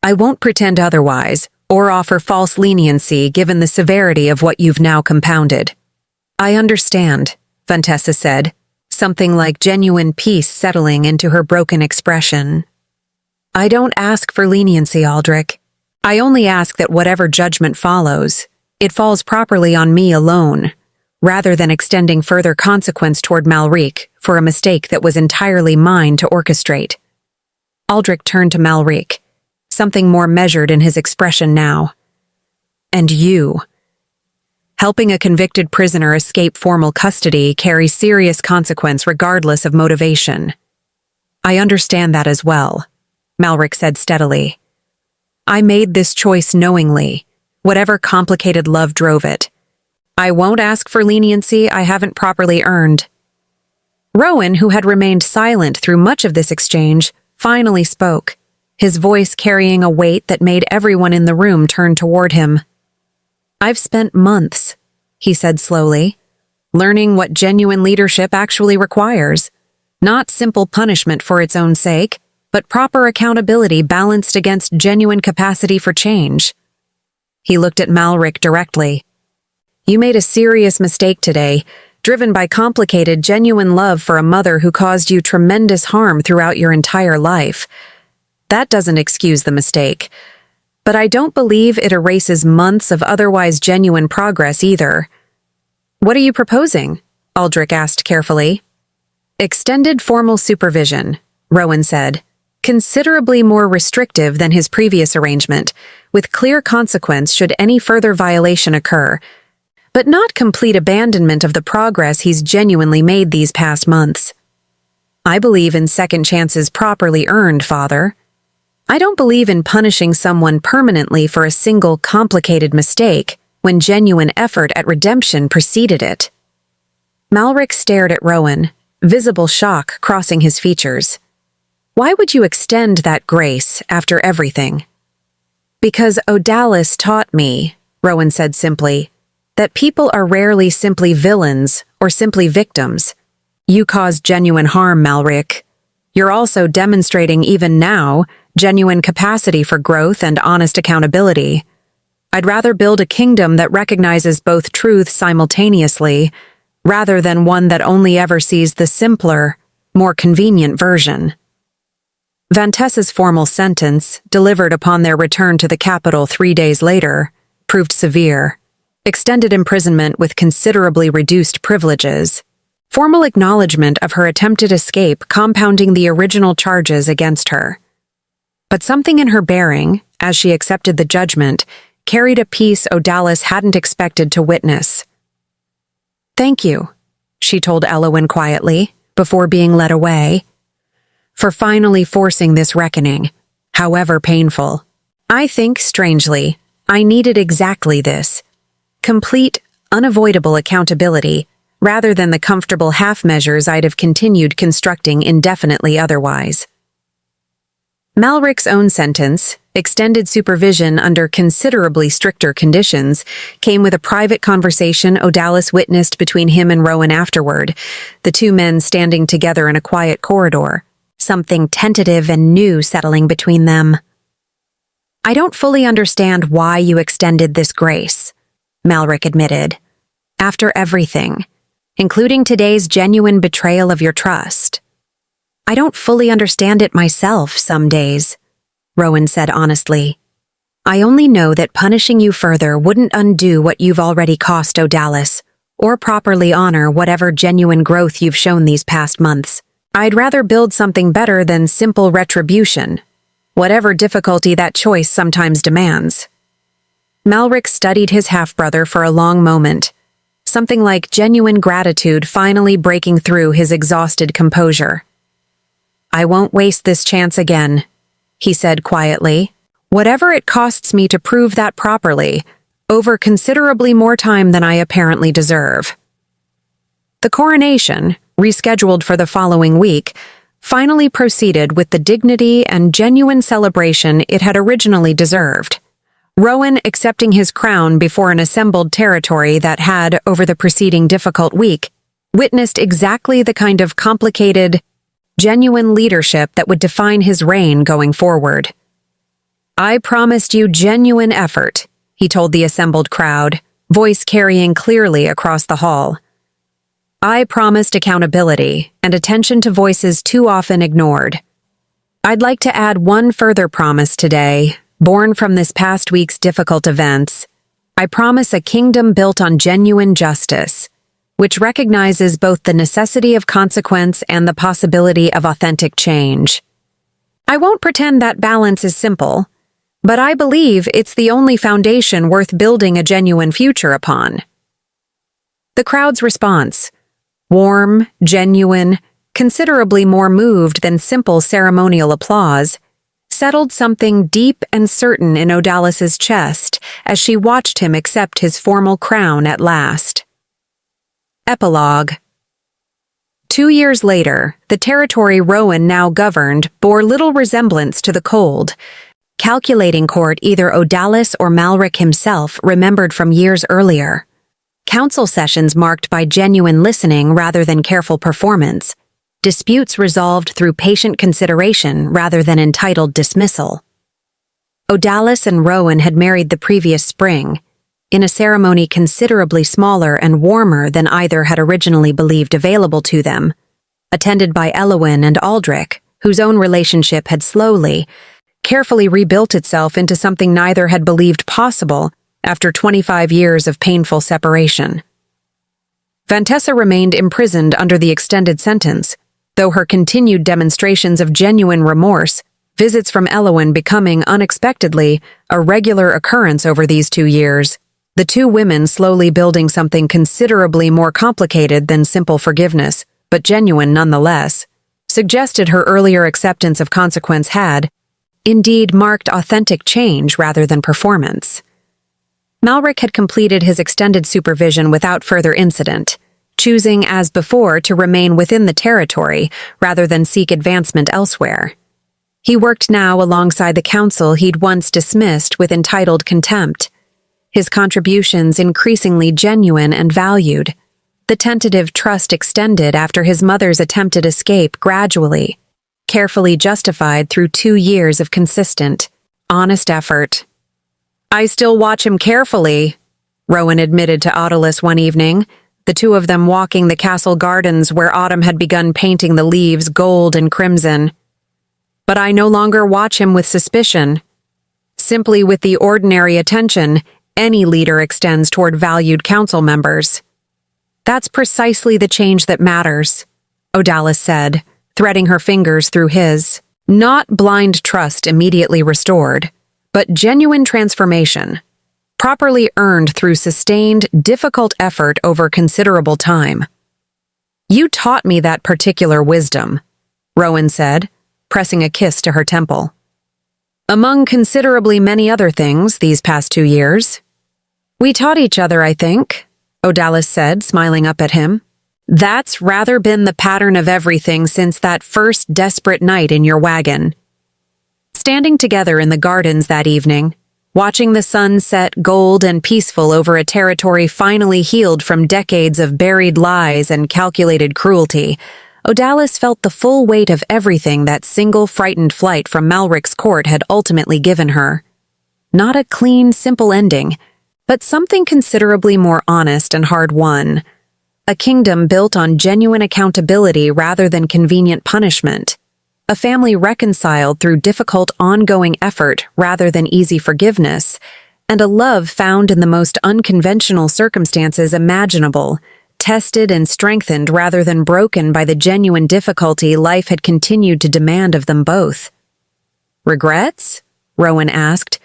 I won't pretend otherwise, or offer false leniency given the severity of what you've now compounded. I understand, Vantessa said, something like genuine peace settling into her broken expression. I don't ask for leniency, Aldrich. I only ask that whatever judgment follows, it falls properly on me alone, rather than extending further consequence toward Malric for a mistake that was entirely mine to orchestrate. Aldrich turned to Malric, something more measured in his expression now. And you. Helping a convicted prisoner escape formal custody carries serious consequence regardless of motivation. I understand that as well, Malric said steadily. I made this choice knowingly, whatever complicated love drove it. I won't ask for leniency I haven't properly earned. Rowan, who had remained silent through much of this exchange, finally spoke, his voice carrying a weight that made everyone in the room turn toward him. I've spent months, he said slowly, learning what genuine leadership actually requires. Not simple punishment for its own sake, but proper accountability balanced against genuine capacity for change. He looked at Malric directly. You made a serious mistake today, driven by complicated, genuine love for a mother who caused you tremendous harm throughout your entire life. That doesn't excuse the mistake, but I don't believe it erases months of otherwise genuine progress either. What are you proposing? Aldrich asked carefully. Extended formal supervision, Rowan said, considerably more restrictive than his previous arrangement, with clear consequence should any further violation occur, but not complete abandonment of the progress he's genuinely made these past months. I believe in second chances properly earned, Father. I don't believe in punishing someone permanently for a single complicated mistake when genuine effort at redemption preceded it. Malric stared at Rowan, visible shock crossing his features. Why would you extend that grace after everything? Because Odalis taught me, Rowan said simply, that people are rarely simply villains or simply victims. You caused genuine harm, Malric. You're also demonstrating even now genuine capacity for growth and honest accountability. I'd rather build a kingdom that recognizes both truths simultaneously, rather than one that only ever sees the simpler, more convenient version. Vantessa's formal sentence, delivered upon their return to the capital 3 days later, proved severe. Extended imprisonment with considerably reduced privileges. Formal acknowledgement of her attempted escape compounding the original charges against her. But something in her bearing, as she accepted the judgment, carried a peace Odalis hadn't expected to witness. "Thank you," she told Elowyn quietly, before being led away, "for finally forcing this reckoning, however painful. I think, strangely, I needed exactly this. Complete, unavoidable accountability, rather than the comfortable half-measures I'd have continued constructing indefinitely otherwise." Malric's own sentence, extended supervision under considerably stricter conditions, came with a private conversation Odalis witnessed between him and Rowan afterward, the two men standing together in a quiet corridor, something tentative and new settling between them. "I don't fully understand why you extended this grace," Malric admitted. "After everything, including today's genuine betrayal of your trust. I don't fully understand it myself some days," Rowan said honestly. "I only know that punishing you further wouldn't undo what you've already cost Odalis, or properly honor whatever genuine growth you've shown these past months. I'd rather build something better than simple retribution, whatever difficulty that choice sometimes demands." Malric studied his half-brother for a long moment, something like genuine gratitude finally breaking through his exhausted composure. "I won't waste this chance again," he said quietly. "Whatever it costs me to prove that properly, over considerably more time than I apparently deserve." The coronation, rescheduled for the following week, finally proceeded with the dignity and genuine celebration it had originally deserved. Rowan accepting his crown before an assembled territory that had, over the preceding difficult week, witnessed exactly the kind of complicated, genuine leadership that would define his reign going forward. "I promised you genuine effort," he told the assembled crowd, voice carrying clearly across the hall. "I promised accountability and attention to voices too often ignored. I'd like to add one further promise today, born from this past week's difficult events. I promise a kingdom built on genuine justice, which recognizes both the necessity of consequence and the possibility of authentic change. I won't pretend that balance is simple, but I believe it's the only foundation worth building a genuine future upon." The crowd's response, warm, genuine, considerably more moved than simple ceremonial applause, settled something deep and certain in Odalis's chest as she watched him accept his formal crown at last. Epilogue. 2 years later, the territory Rowan now governed bore little resemblance to the cold, calculating court either Odalis or Malric himself remembered from years earlier. Council sessions marked by genuine listening rather than careful performance, disputes resolved through patient consideration rather than entitled dismissal. Odalis and Rowan had married the previous spring, in a ceremony considerably smaller and warmer than either had originally believed available to them, attended by Elowyn and Aldrich, whose own relationship had slowly, carefully rebuilt itself into something neither had believed possible after 25 years of painful separation. Vantessa remained imprisoned under the extended sentence, though her continued demonstrations of genuine remorse, visits from Elowyn becoming unexpectedly a regular occurrence over these 2 years, the two women slowly building something considerably more complicated than simple forgiveness, but genuine nonetheless, suggested her earlier acceptance of consequence had, indeed, marked authentic change rather than performance. Malric had completed his extended supervision without further incident, choosing as before to remain within the territory rather than seek advancement elsewhere. He worked now alongside the council he'd once dismissed with entitled contempt, his contributions increasingly genuine and valued, the tentative trust extended after his mother's attempted escape gradually, carefully justified through 2 years of consistent, honest effort. "I still watch him carefully," Rowan admitted to Audilis one evening, the two of them walking the castle gardens where autumn had begun painting the leaves gold and crimson. "But I no longer watch him with suspicion, simply with the ordinary attention any leader extends toward valued council members." "That's precisely the change that matters," Odalis said, threading her fingers through his. "Not blind trust immediately restored, but genuine transformation, properly earned through sustained, difficult effort over considerable time." "You taught me that particular wisdom," Rowan said, pressing a kiss to her temple. "Among considerably many other things these past 2 years." "We taught each other, I think," Odalis said, smiling up at him. "That's rather been the pattern of everything since that first desperate night in your wagon." Standing together in the gardens that evening, watching the sun set gold and peaceful over a territory finally healed from decades of buried lies and calculated cruelty, Odalis felt the full weight of everything that single frightened flight from Malric's court had ultimately given her. Not a clean, simple ending, but something considerably more honest and hard-won. A kingdom built on genuine accountability rather than convenient punishment. A family reconciled through difficult ongoing effort rather than easy forgiveness. And a love found in the most unconventional circumstances imaginable, tested and strengthened rather than broken by the genuine difficulty life had continued to demand of them both. "Regrets?" Rowan asked,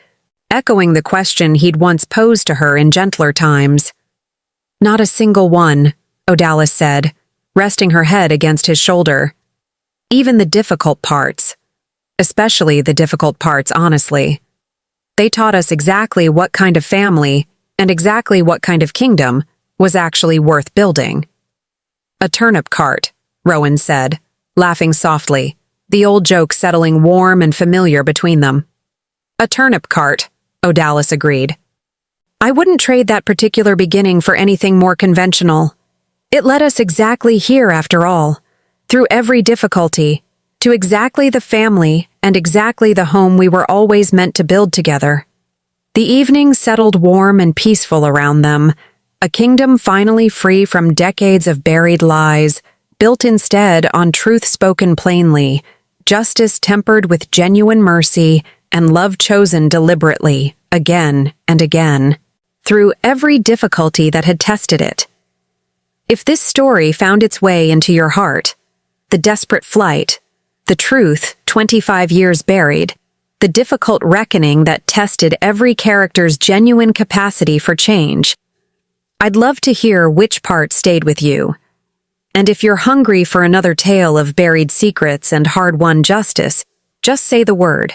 echoing the question he'd once posed to her in gentler times. "Not a single one," Odalis said, resting her head against his shoulder. "Even the difficult parts. Especially the difficult parts, honestly. They taught us exactly what kind of family, and exactly what kind of kingdom, was actually worth building." "A turnip cart," Rowan said, laughing softly, the old joke settling warm and familiar between them. "A turnip cart," Odalis agreed. "I wouldn't trade that particular beginning for anything more conventional. It led us exactly here, after all, through every difficulty, to exactly the family and exactly the home we were always meant to build together." The evening settled warm and peaceful around them, a kingdom finally free from decades of buried lies, built instead on truth spoken plainly, justice tempered with genuine mercy, and love chosen deliberately, again and again, through every difficulty that had tested it. If this story found its way into your heart, the desperate flight, the truth 25 years buried, the difficult reckoning that tested every character's genuine capacity for change, I'd love to hear which part stayed with you. And if you're hungry for another tale of buried secrets and hard-won justice, just say the word.